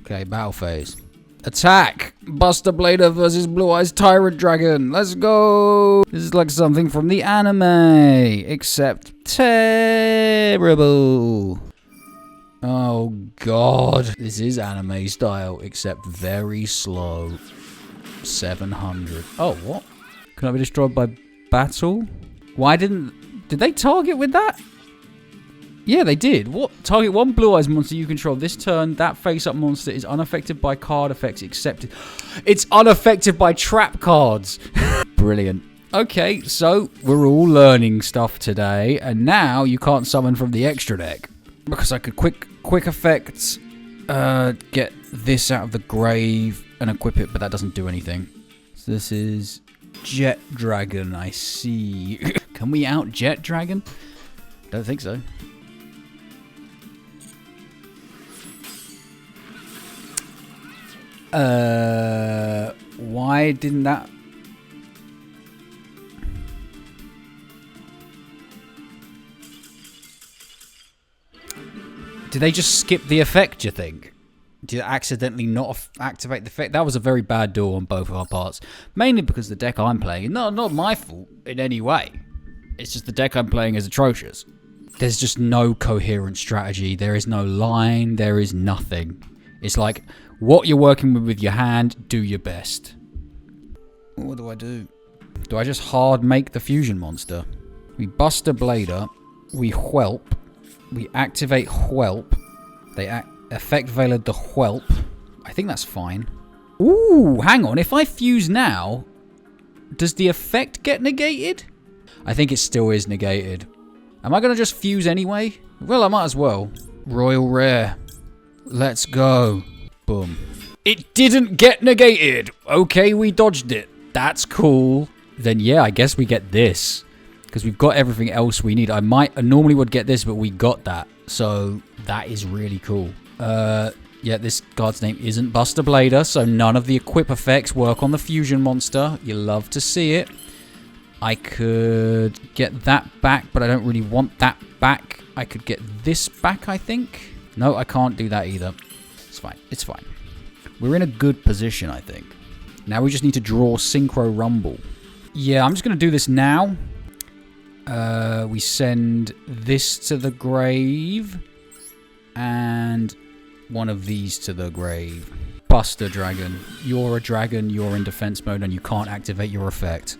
Okay, battle phase. Attack! Buster Blader versus Blue Eyes Tyrant Dragon. Let's go! This is like something from the anime. Except terrible. Oh, God. This is anime style, except very slow. 700. Oh, what? Can I be destroyed by battle? Why didn't... Did they target with that? Yeah, they did. What? Target 1 Blue Eyes monster you control. This turn, that face-up monster is unaffected by card effects except... It's unaffected by trap cards. Brilliant. Okay, so we're all learning stuff today. And now you can't summon from the extra deck. Because I could quick effects, get this out of the grave and equip it, but that doesn't do anything. So this is Jet Dragon, I see. Can we out Jet Dragon? Don't think so. Why didn't that... Did they just skip the effect, do you think? Did it accidentally not activate the effect? That was a very bad duel on both of our parts. Mainly because the deck I'm playing, not my fault in any way. It's just the deck I'm playing is atrocious. There's just no coherent strategy. There is no line. There is nothing. It's like, what you're working with your hand, do your best. What do I do? Do I just hard make the fusion monster? We Buster Blader. We Whelp. We activate Whelp. They effect Veiled the Whelp. I think that's fine. Ooh, hang on. If I fuse now, does the effect get negated? I think it still is negated. Am I going to just fuse anyway? Well, I might as well. Royal Rare. Let's go. Boom. It didn't get negated. Okay, we dodged it. That's cool. Then yeah, I guess we get this. Because we've got everything else we need. I normally would get this, but we got that. So that is really cool. Yeah, this card's name isn't Buster Blader, so none of the equip effects work on the fusion monster. You love to see it. I could get that back, but I don't really want that back. I could get this back, I think. No, I can't do that either. It's fine. It's fine. We're in a good position, I think. Now we just need to draw Synchro Rumble. Yeah, I'm just going to do this now. We send this to the grave. And one of these to the grave. Buster Dragon. You're a dragon, you're in defense mode, and you can't activate your effect.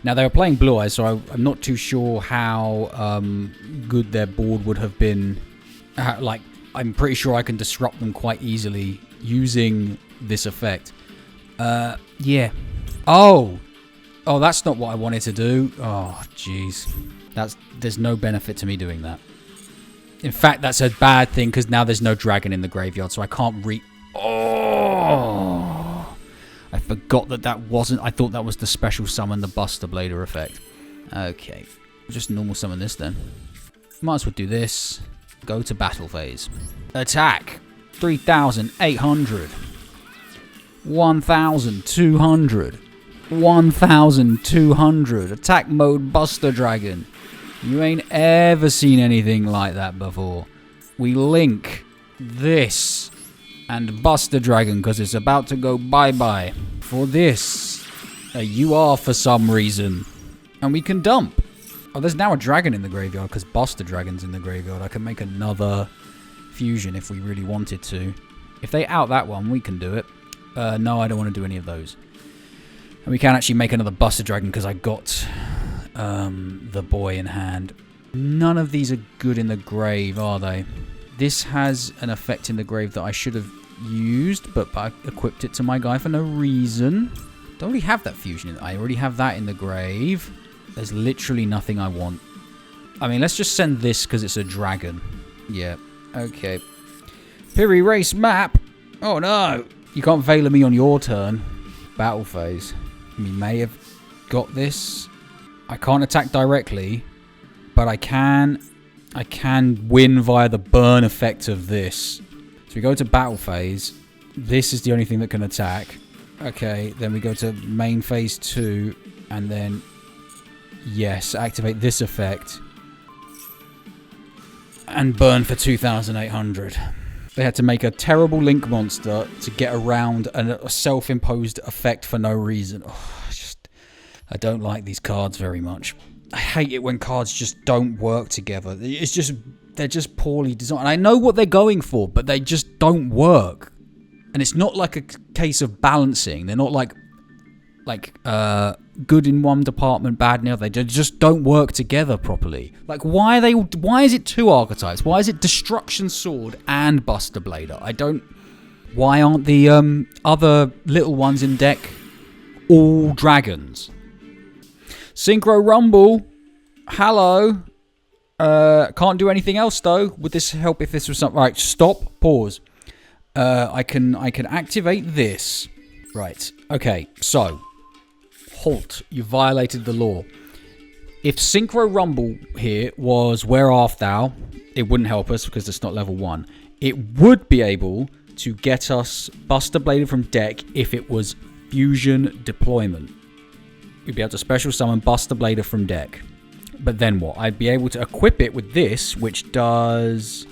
Now, they were playing Blue Eyes, so I'm not too sure how good their board would have been. I'm pretty sure I can disrupt them quite easily using this effect. Yeah. Oh, that's not what I wanted to do. Oh, jeez. There's no benefit to me doing that. In fact, that's a bad thing because now there's no dragon in the graveyard, so I can't Oh! I forgot that wasn't... I thought that was the special summon, the Buster Blader effect. Okay. Just normal summon this then. Might as well do this. Go to battle phase. Attack. 3,800. 1,200. 1,200. Attack mode Buster Dragon. You ain't ever seen anything like that before. We link this and Buster Dragon because it's about to go bye-bye. For this, you are for some reason. And we can dump. Oh, there's now a dragon in the graveyard because Buster Dragon's in the graveyard. I can make another fusion if we really wanted to. If they out that one, we can do it. No, I don't want to do any of those. And we can actually make another Buster Dragon because I got... the boy in hand. None of these are good in the grave, are they? This has an effect in the grave that I should have used, but I equipped it to my guy for no reason. Don't really have that fusion. I already have that in the grave. There's literally nothing I want. I mean, let's just send this because it's a dragon. Yeah, okay. Piri race map. Oh no! You can't Veiler me on your turn. Battle phase. We may have got this. I can't attack directly, but I can win via the burn effect of this. So we go to battle phase. This is the only thing that can attack. Okay, then we go to main phase 2, and then, yes, activate this effect. And burn for 2,800. They had to make a terrible Link monster to get around a self-imposed effect for no reason. Oh, I don't like these cards very much. I hate it when cards just don't work together. They're just poorly designed. And I know what they're going for, but they just don't work. And it's not like a case of balancing. They're not like good in one department, bad in the other. They just don't work together properly. Like, why is it 2 archetypes? Why is it Destruction Sword and Buster Blader? Why aren't the other little ones in deck all dragons? Synchro Rumble. Hello. Can't do anything else though. Would this help if this was something? Right, stop. Pause. I can activate this. Right. Okay. So, halt. You violated the law. If Synchro Rumble here was Where Art Thou, it wouldn't help us because it's not level 1. It would be able to get us Buster Blader from deck if it was Fusion Deployment. We'd be able to special summon Buster Blader from deck. But then what? I'd be able to equip it with this, which does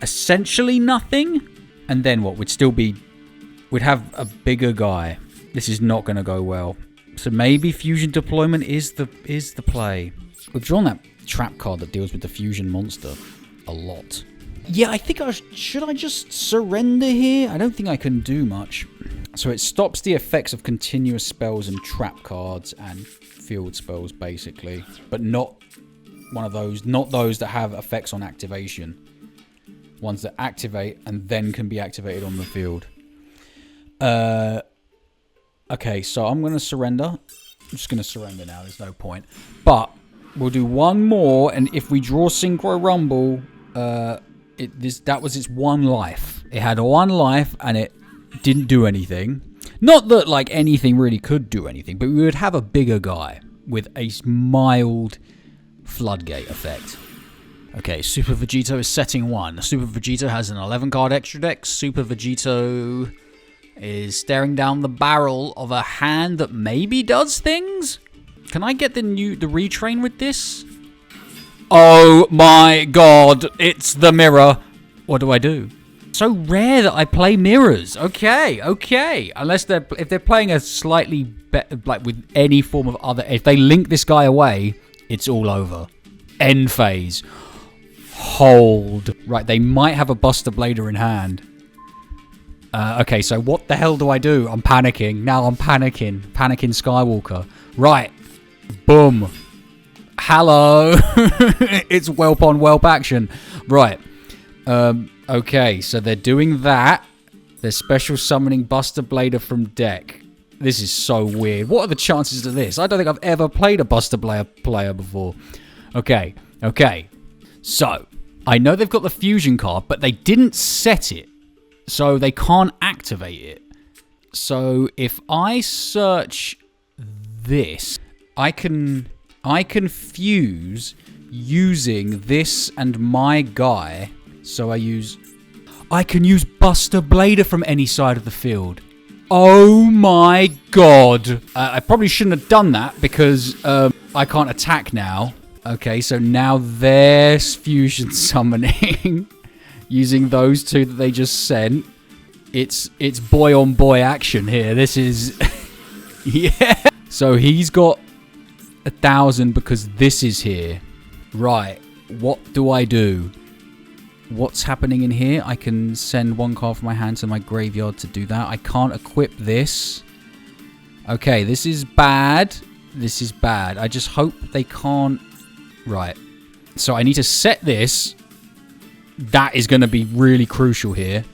essentially nothing. And then what? We'd have a bigger guy. This is not going to go well. So maybe Fusion Deployment is the play. We've drawn that trap card that deals with the Fusion monster a lot. Yeah, I think should I just surrender here? I don't think I can do much. So it stops the effects of continuous spells and trap cards and field spells, basically. But not one of those, not those that have effects on activation. Ones that activate and then can be activated on the field. Okay, so I'm going to surrender. I'm just going to surrender now, there's no point. But We'll do one more, and if we draw Synchro Rumble, that was its one life. It had one life, and it didn't do anything. Not that, like, anything really could do anything, but we would have a bigger guy with a mild floodgate effect. Okay, Super Vegito is setting 1. Super Vegito has an 11-card extra deck. Super Vegito is staring down the barrel of a hand that maybe does things? Can I get the retrain with this? Oh my god, it's the mirror. What do I do? So rare that I play mirrors. Okay. Unless if they're playing a slightly better, like with any form of other, if they link this guy away, it's all over. End phase. Hold. Right, they might have a Buster Blader in hand. Okay, so what the hell do I do? I'm panicking. Now I'm panicking. Panicking Skywalker. Right. Boom. Hello. It's whelp on whelp action. Right. Okay, so they're doing that. They're special summoning Buster Blader from deck. This is so weird. What are the chances of this? I don't think I've ever played a Buster Blader player before. Okay. So, I know they've got the fusion card, but they didn't set it. So they can't activate it. So if I search this, I can fuse using this and my guy. So I can use Buster Blader from any side of the field. Oh my god. I probably shouldn't have done that because I can't attack now. Okay, so now there's fusion summoning using those two that they just sent. It's boy on boy action here. This is yeah. So he's got 1,000 because this is here. Right. What do I do? What's happening in here? I can send one card from my hand to my graveyard to do that. I can't equip this. Okay, this is bad. This is bad. I just hope they can't. Right. So I need to set this. That is going to be really crucial here.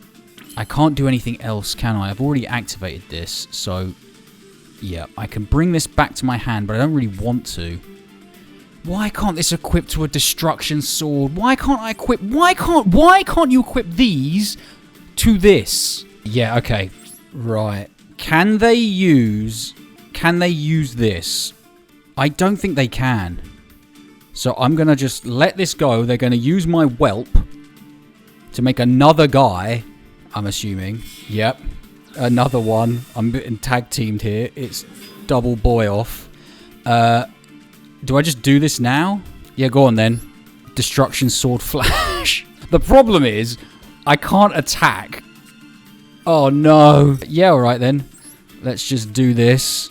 I can't do anything else, can I? I've already activated this. So, yeah. I can bring this back to my hand, but I don't really want to. Why can't this equip to a destruction sword? Why can't I equip... Why can't you equip these to this? Yeah, okay. Right. Can they use this? I don't think they can. So I'm going to just let this go. They're going to use my whelp to make another guy, I'm assuming. Yep. Another one. I'm getting tag teamed here. It's double boy off. Do I just do this now? Yeah, go on then. Destruction Sword Flash. The problem is, I can't attack. Oh no. Yeah, alright then. Let's just do this.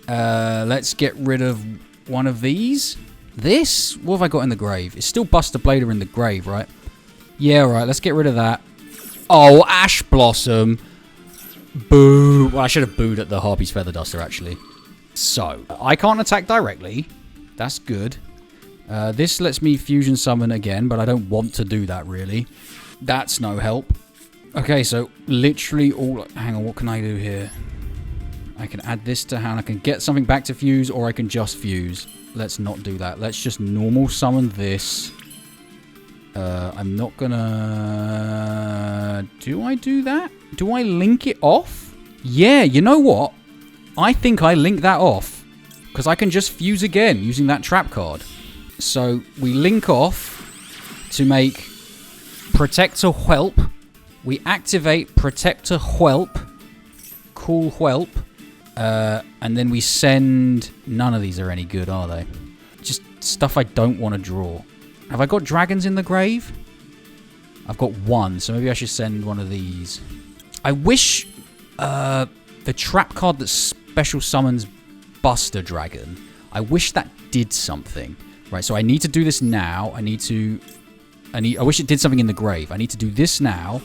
Let's get rid of one of these. This? What have I got in the grave? It's still Buster Blader in the grave, right? Yeah, alright. Let's get rid of that. Oh, Ash Blossom. Boo. Well, I should have booed at the Harpy's Feather Duster, actually. So, I can't attack directly. That's good. This lets me fusion summon again, but I don't want to do that, really. That's no help. Okay, so literally all... Hang on, what can I do here? I can add this to hand. I can get something back to fuse, or I can just fuse. Let's not do that. Let's just normal summon this. I'm not gonna... Do I do that? Do I link it off? Yeah, you know what? I think I link that off. Because I can just fuse again using that trap card. So we link off to make Protector Whelp. We activate Protector Whelp. Cool Whelp. And then we send... None of these are any good, are they? Just stuff I don't want to draw. Have I got dragons in the grave? I've got one, so maybe I should send one of these. I wish the trap card that special summons Buster Dragon, I wish that did something. Right, so I need to do this now. I wish it did something in the grave. I need to do this now.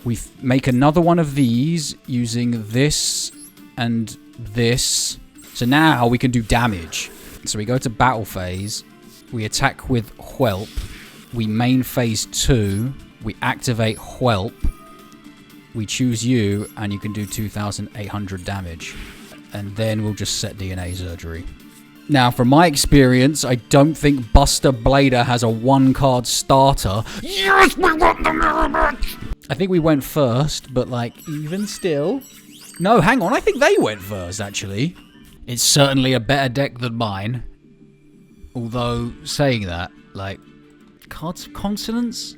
We make another one of these using this and this. So now we can do damage. So we go to battle phase. We attack with Whelp. We main phase 2. We activate Whelp. We choose you, and you can do 2,800 damage. And then we'll just set DNA surgery. Now, from my experience, I don't think Buster Blader has a 1-card starter. Yes, we want the mirror match! I think we went first, but, like, even still... No, hang on, I think they went first, actually. It's certainly a better deck than mine. Although, saying that, like, cards of consonants?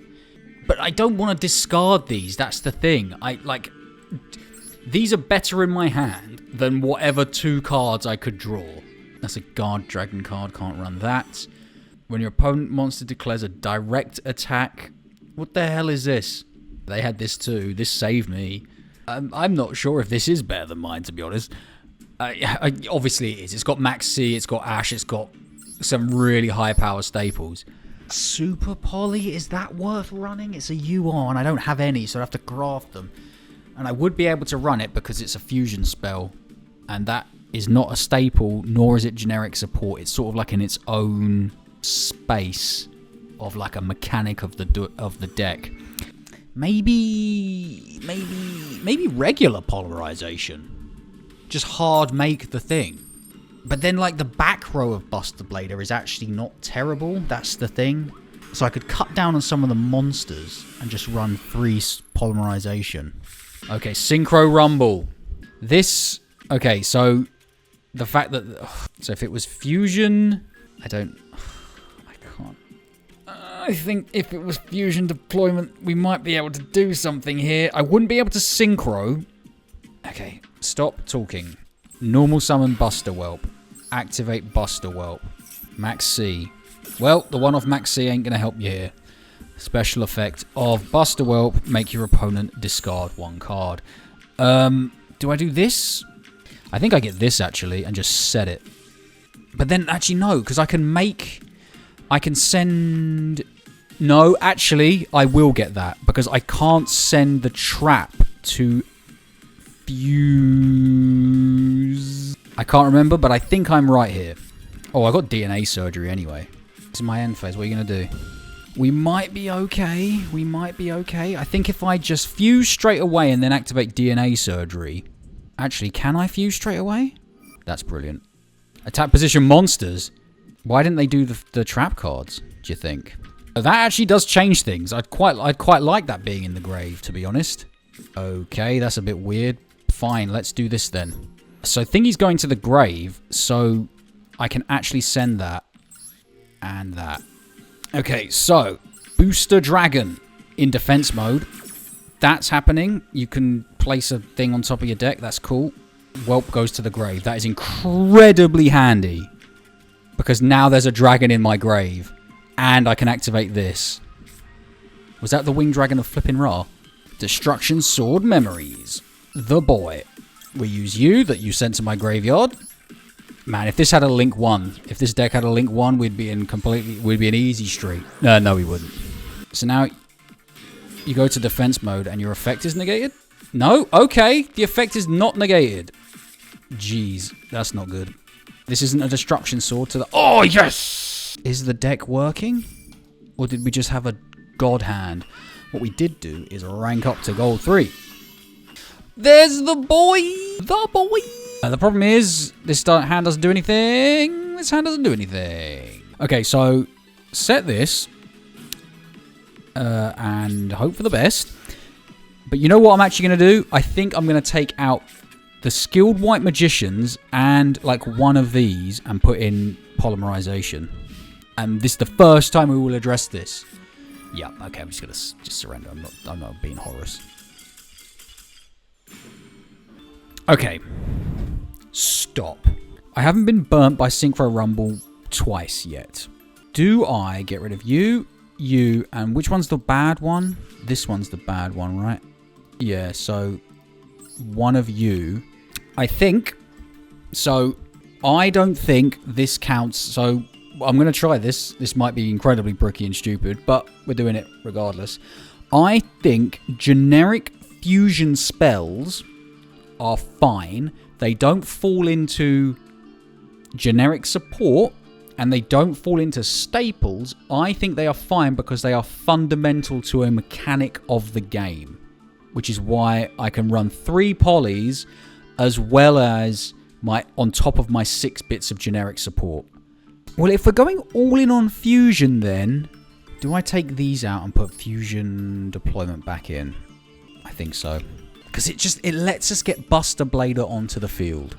But I don't want to discard these, that's the thing. These are better in my hand than whatever 2 cards I could draw. That's a guard dragon card, can't run that. When your opponent monster declares a direct attack. What the hell is this? They had this too, this saved me. I'm not sure if this is better than mine, to be honest. Obviously it is. It's got Max C, it's got Ash, it's got some really high power staples. Super Poly, is that worth running? It's a UR and I don't have any, so I have to craft them. And I would be able to run it because it's a fusion spell. And that is not a staple, nor is it generic support. It's sort of like in its own space of like a mechanic of the deck. Maybe regular polarization. Just hard make the thing. But then like the back row of Buster Blader is actually not terrible. That's the thing. So I could cut down on some of the monsters and just run 3 polymerization. Okay, Synchro Rumble. This... Okay, so the fact that... So if it was fusion... I can't... I think if it was fusion deployment, we might be able to do something here. I wouldn't be able to synchro. Okay, stop talking. Normal summon Buster Whelp. Activate Buster Whelp. Max C. Well, the one off Max C ain't going to help you here. Special effect of Buster Whelp. Make your opponent discard 1 card. Do I do this? I think I get this, actually, and just set it. But then, actually, no, because I can send... No, actually, I will get that, because I can't send the trap to fuse... I can't remember, but I think I'm right here. Oh, I got DNA surgery anyway. This is my end phase. What are you going to do? We might be okay. We might be okay. I think if I just fuse straight away and then activate DNA surgery... Actually, can I fuse straight away? That's brilliant. Attack position monsters. Why didn't they do the trap cards, do you think? That actually does change things. I'd quite like that being in the grave, to be honest. Okay, that's a bit weird. Fine, let's do this then. So Thingy's going to the grave, so I can actually send that and that. Okay, so Booster Dragon in defense mode. That's happening. You can place a thing on top of your deck. That's cool. Whelp goes to the grave. That is incredibly handy. Because now there's a dragon in my grave. And I can activate this. Was that the Winged Dragon of Flippin' Ra? Destruction Sword Memories. The boy. We use you that you sent to my graveyard. Man, if this had a Link 1, if this deck had a Link 1, we'd be in easy street. No, we wouldn't. So now you go to defense mode and your effect is negated? No? Okay, the effect is not negated. Jeez, that's not good. This isn't a destruction sword to the... Oh, yes! Is the deck working? Or did we just have a god hand? What we did do is rank up to gold 3. There's the boy! The boy! The problem is, this hand doesn't do anything. This hand doesn't do anything. Okay, so set this. And hope for the best. But you know what I'm actually going to do? I think I'm going to take out the Skilled White Magicians and like one of these and put in Polymerization. And this is the first time we will address this. Yeah, okay, I'm just going to surrender. I'm not being Horus. Okay. Stop. I haven't been burnt by Synchro Rumble twice yet. Do I get rid of you, and which one's the bad one? This one's the bad one, right? Yeah, so one of you. I think. So I don't think this counts. So I'm going to try this. This might be incredibly bricky and stupid, but we're doing it regardless. I think generic fusion spells are fine. They don't fall into generic support and they don't fall into staples. I think they are fine because they are fundamental to a mechanic of the game, which is why I can run 3 polys as well as on top of my 6 bits of generic support. Well, if we're going all in on fusion, then do I take these out and put fusion deployment back in? I think so. Because it lets us get Buster Blader onto the field.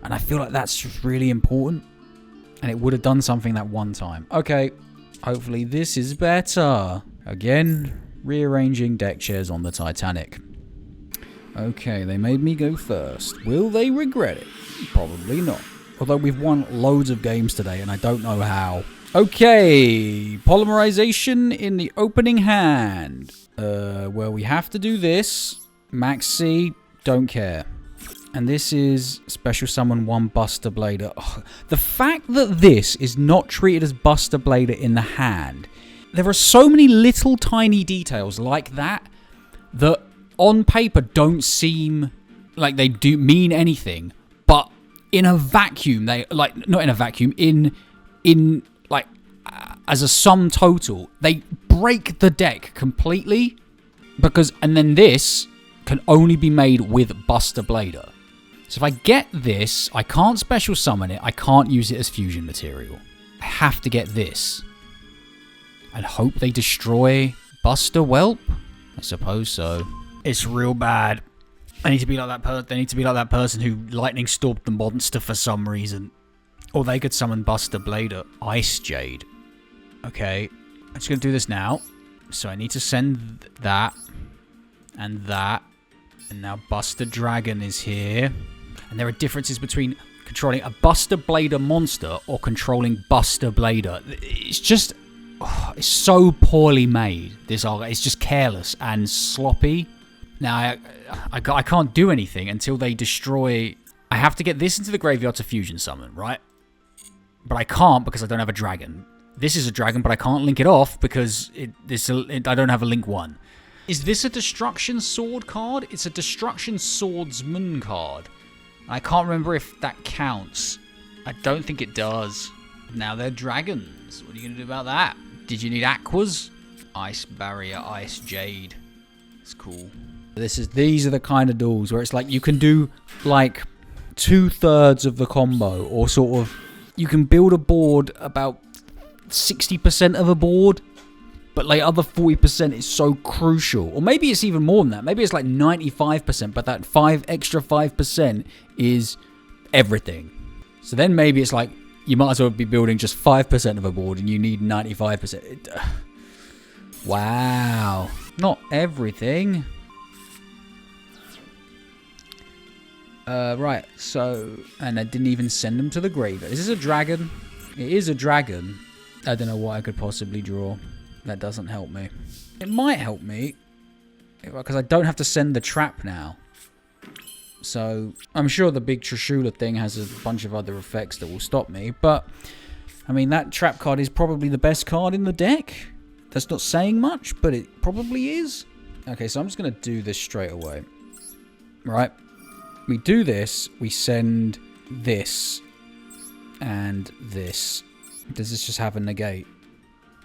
And I feel like that's just really important. And it would have done something that one time. Okay, hopefully this is better. Again, rearranging deck chairs on the Titanic. Okay, they made me go first. Will they regret it? Probably not. Although we've won loads of games today and I don't know how. Okay, polymerization in the opening hand. Well, we have to do this. Max C, don't care. And this is Special Summon 1 Buster Blader. Oh, the fact that this is not treated as Buster Blader in the hand. There are so many little tiny details like that that on paper don't seem like they do mean anything. But in a vacuum, they like not in a vacuum, in like as a sum total, they break the deck completely. And then this can only be made with Buster Blader. So if I get this, I can't special summon it. I can't use it as fusion material. I have to get this. And hope they destroy Buster Whelp? I suppose so. It's real bad. I need to be like that person. They need to be like that person who lightning stormed the monster for some reason. Or they could summon Buster Blader. Ice Jade. Okay. I'm just going to do this now. So I need to send that. And that. And now Buster Dragon is here. And there are differences between controlling a Buster Blader monster or controlling Buster Blader. It's just... Oh, it's so poorly made. It's just careless and sloppy. Now, I can't do anything until they destroy... I have to get this into the graveyard to fusion summon, right? But I can't because I don't have a dragon. This is a dragon, but I can't link it off because I don't have a link 1. Is this a Destruction Sword card? It's a Destruction Swordsman card. I can't remember if that counts. I don't think it does. Now they're dragons. What are you going to do about that? Did you need Aquas? Ice Barrier, Ice Jade. It's cool. These are the kind of duels where it's like you can do like 2/3 of the combo, or sort of you can build a board about 60% of a board, but like other 40% is so crucial. Or maybe it's even more than that. Maybe it's like 95%, but that 5% is everything. So then maybe it's like you might as well be building just 5% of a board and you need 95%. Wow. Not everything. Right, so... And I didn't even send them to the graveyard. Is this a dragon? It is a dragon. I don't know what I could possibly draw. That doesn't help me. It might help me, because I don't have to send the trap now. So, I'm sure the big Trishula thing has a bunch of other effects that will stop me, but... I mean, that trap card is probably the best card in the deck. That's not saying much, but it probably is. Okay, so I'm just going to do this straight away. Right. We do this, we send this, and this. Does this just have a negate?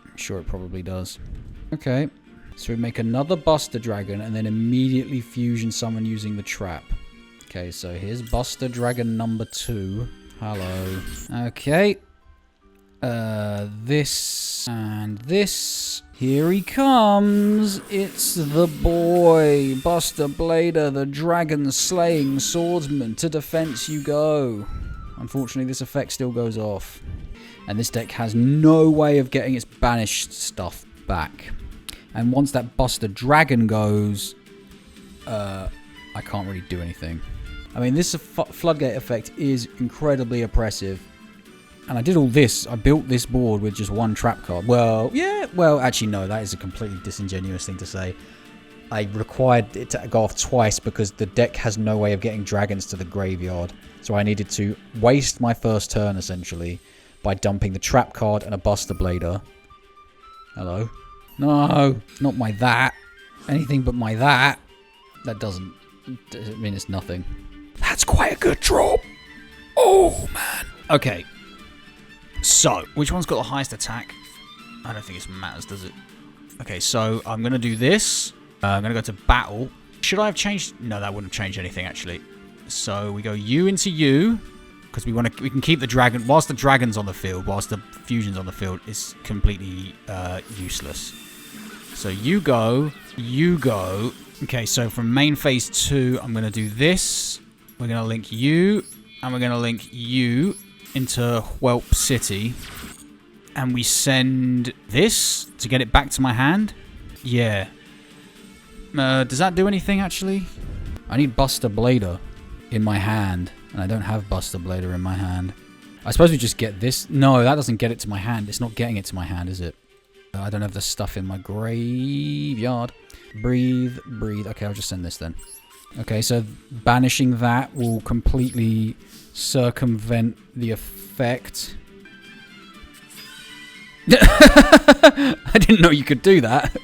I'm sure it probably does. Okay, so we make another Buster Dragon, and then immediately fusion summon using the trap. Okay, so here's Buster Dragon number 2. Hello. Okay. This and this. Here he comes. It's the boy, Buster Blader, the dragon-slaying swordsman. To defense you go. Unfortunately, this effect still goes off. And this deck has no way of getting its banished stuff back. And once that Buster Dragon goes, I can't really do anything. I mean, this Floodgate effect is incredibly oppressive. And I did all this. I built this board with just one trap card. Well, yeah. Well, actually, no. That is a completely disingenuous thing to say. I required it to go off twice because the deck has no way of getting dragons to the graveyard. So I needed to waste my first turn, essentially, by dumping the trap card and a Buster Blader. Hello? No. Not my that. Anything but my that. That doesn't... I mean, it's nothing. That's quite a good drop. Oh, man. Okay. So, which one's got the highest attack? I don't think it matters, does it? Okay, so I'm going to do this. I'm going to go to battle. Should I have changed? No, that wouldn't have changed anything, actually. So we go you into you, because we can keep the dragon, whilst the dragon's on the field, whilst the fusion's on the field, it's completely useless. So you go. Okay, so from main phase 2, I'm going to do this. We're going to link you, and we're going to link you into Whelp City. And we send this to get it back to my hand. Yeah. Does that do anything, actually? I need Buster Blader in my hand, and I don't have Buster Blader in my hand. I suppose we just get this. No, that doesn't get it to my hand. It's not getting it to my hand, is it? I don't have the stuff in my graveyard. Breathe. Okay, I'll just send this then. Okay, so banishing that will completely circumvent the effect. I didn't know you could do that.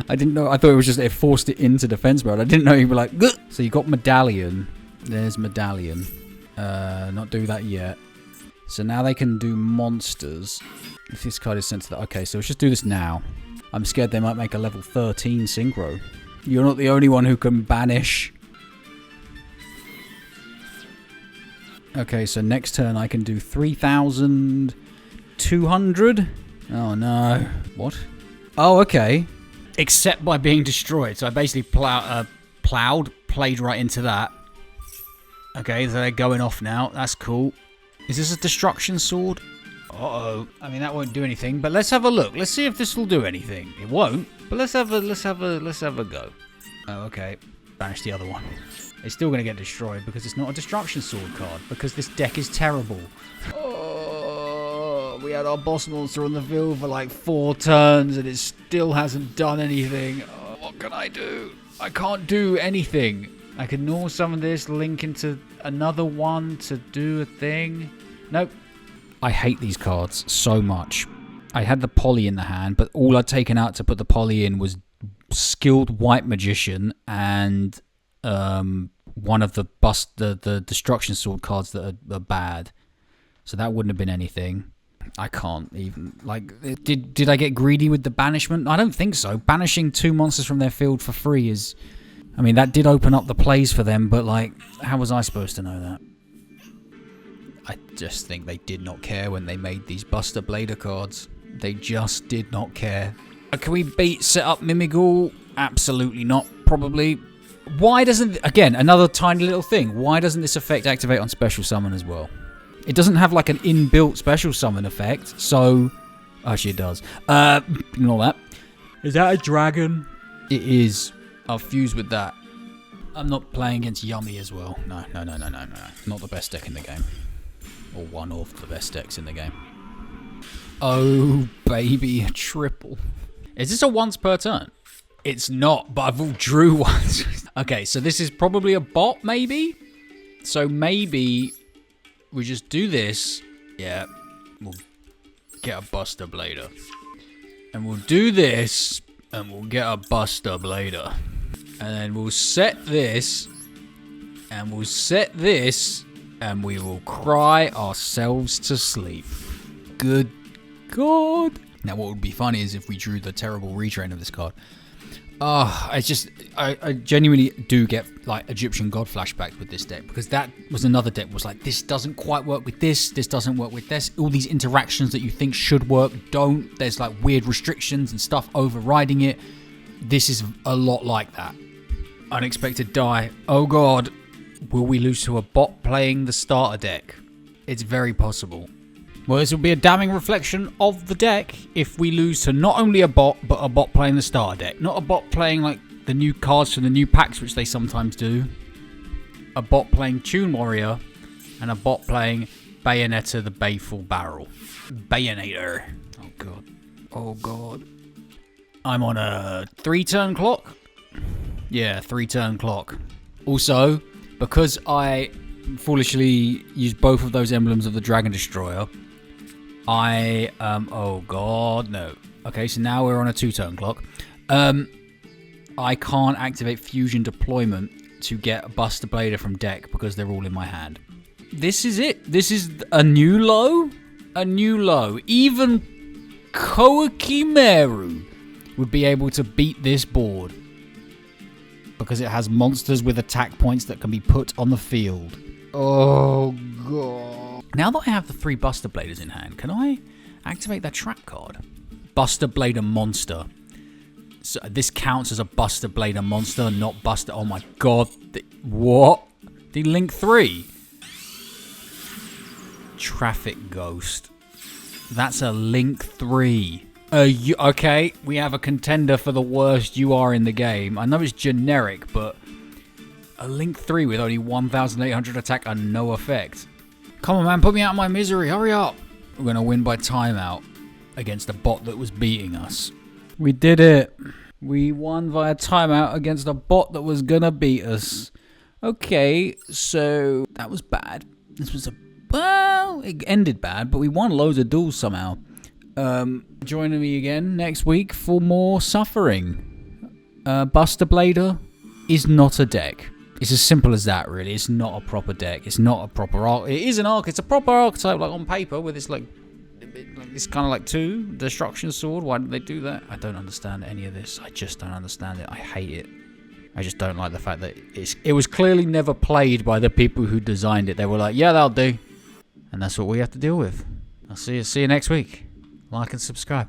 I didn't know. I thought it was just it forced it into defense mode. I didn't know you were like. Gah! So you got Medallion. There's Medallion. Not do that yet. So now they can do monsters. If this card is sent to that. Okay, so let's just do this now. I'm scared they might make a level 13 synchro. You're not the only one who can banish. Okay, so next turn I can do 3,200. Oh no. What? Oh, okay. Except by being destroyed. So I basically played right into that. Okay, so they're going off now. That's cool. Is this a destruction sword? Uh-oh. I mean, that won't do anything, but let's have a look. Let's see if this will do anything. It won't, but let's have a go. Oh, okay. Banish the other one. It's still going to get destroyed because it's not a destruction sword card, because this deck is terrible. Oh, we had our boss monster on the field for like 4 turns and it still hasn't done anything. Oh, what can I do? I can't do anything. I can normal summon this, link into another one to do a thing. Nope. I hate these cards so much. I had the Poly in the hand, but all I'd taken out to put the Poly in was Skilled White Magician and one of the Destruction Sword cards that are bad. So that wouldn't have been anything. I can't even... Like, did I get greedy with the banishment? I don't think so. Banishing 2 monsters from their field for free is... I mean, that did open up the plays for them, but, like, how was I supposed to know that? I just think they did not care when they made these Buster Blader cards. They just did not care. Can we set up Mimigul? Absolutely not, probably. Why doesn't... Again, another tiny little thing. Why doesn't this effect activate on Special Summon as well? It doesn't have, like, an inbuilt Special Summon effect, so... Actually, it does. Ignore that. Is that a dragon? It is. I'll fuse with that. I'm not playing against Yummy as well. No. Not the best deck in the game. Or one of the best decks in the game. Oh, baby, a triple. Is this a once per turn? It's not, but I've all drew once. Okay, so this is probably a bot, maybe? So maybe we just do this. Yeah, we'll get a Buster Blader. And we'll do this, and we'll get a Buster Blader. And then we'll set this, and we'll set this, and we will cry ourselves to sleep. Good God. Now, what would be funny is if we drew the terrible retrain of this card. I genuinely do get, like, Egyptian God flashbacks with this deck, because that was another deck was like, this doesn't quite work with this doesn't work with this. All these interactions that you think should work don't. There's, like, weird restrictions and stuff overriding it. This is a lot like that. Unexpected die. Oh God. Will we lose to a bot playing the starter deck? It's very possible. Well, this will be a damning reflection of the deck if we lose to not only a bot, but a bot playing the starter deck. Not a bot playing, like, the new cards from the new packs, which they sometimes do. A bot playing Tune Warrior, and a bot playing Bayonetta the Baleful Barrel. Bayonator. Oh God. Oh God. I'm on a 3-turn clock. Yeah, 3-turn clock. Also, because I foolishly used both of those emblems of the Dragon Destroyer, oh God, no. Okay, so now we're on a 2-turn clock. I can't activate Fusion Deployment to get a Buster Blader from deck because they're all in my hand. This is it. This is a new low. A new low. Even Koikimeru would be able to beat this board. because it has monsters with attack points that can be put on the field. Oh, God. Now that I have the 3 Buster Bladers in hand, can I activate that trap card? Buster Blader Monster. So this counts as a Buster Blader Monster, not Buster... Oh, my God. What? The Link 3? Traffic Ghost. That's a Link 3. Okay, we have a contender for the worst UR in the game. I know it's generic, but a Link 3 with only 1,800 attack and no effect. Come on, man, put me out of my misery. Hurry up. We're going to win by timeout against a bot that was beating us. We did it. We won via timeout against a bot that was going to beat us. Okay, so that was bad. This was well, it ended bad, but we won loads of duels somehow. Joining me again next week for more suffering. Buster Blader is not a deck. It's as simple as that, really. It's not a proper deck. It's not a proper arc. It is an arc. It's a proper archetype, like on paper, with this it's kind of like 2 destruction sword. Why did they do that? I don't understand any of this. I just don't understand it. I hate it. I just don't like the fact that it was clearly never played by the people who designed it. They were like, yeah, that'll do. And that's what we have to deal with. I'll see you next week. Like and subscribe.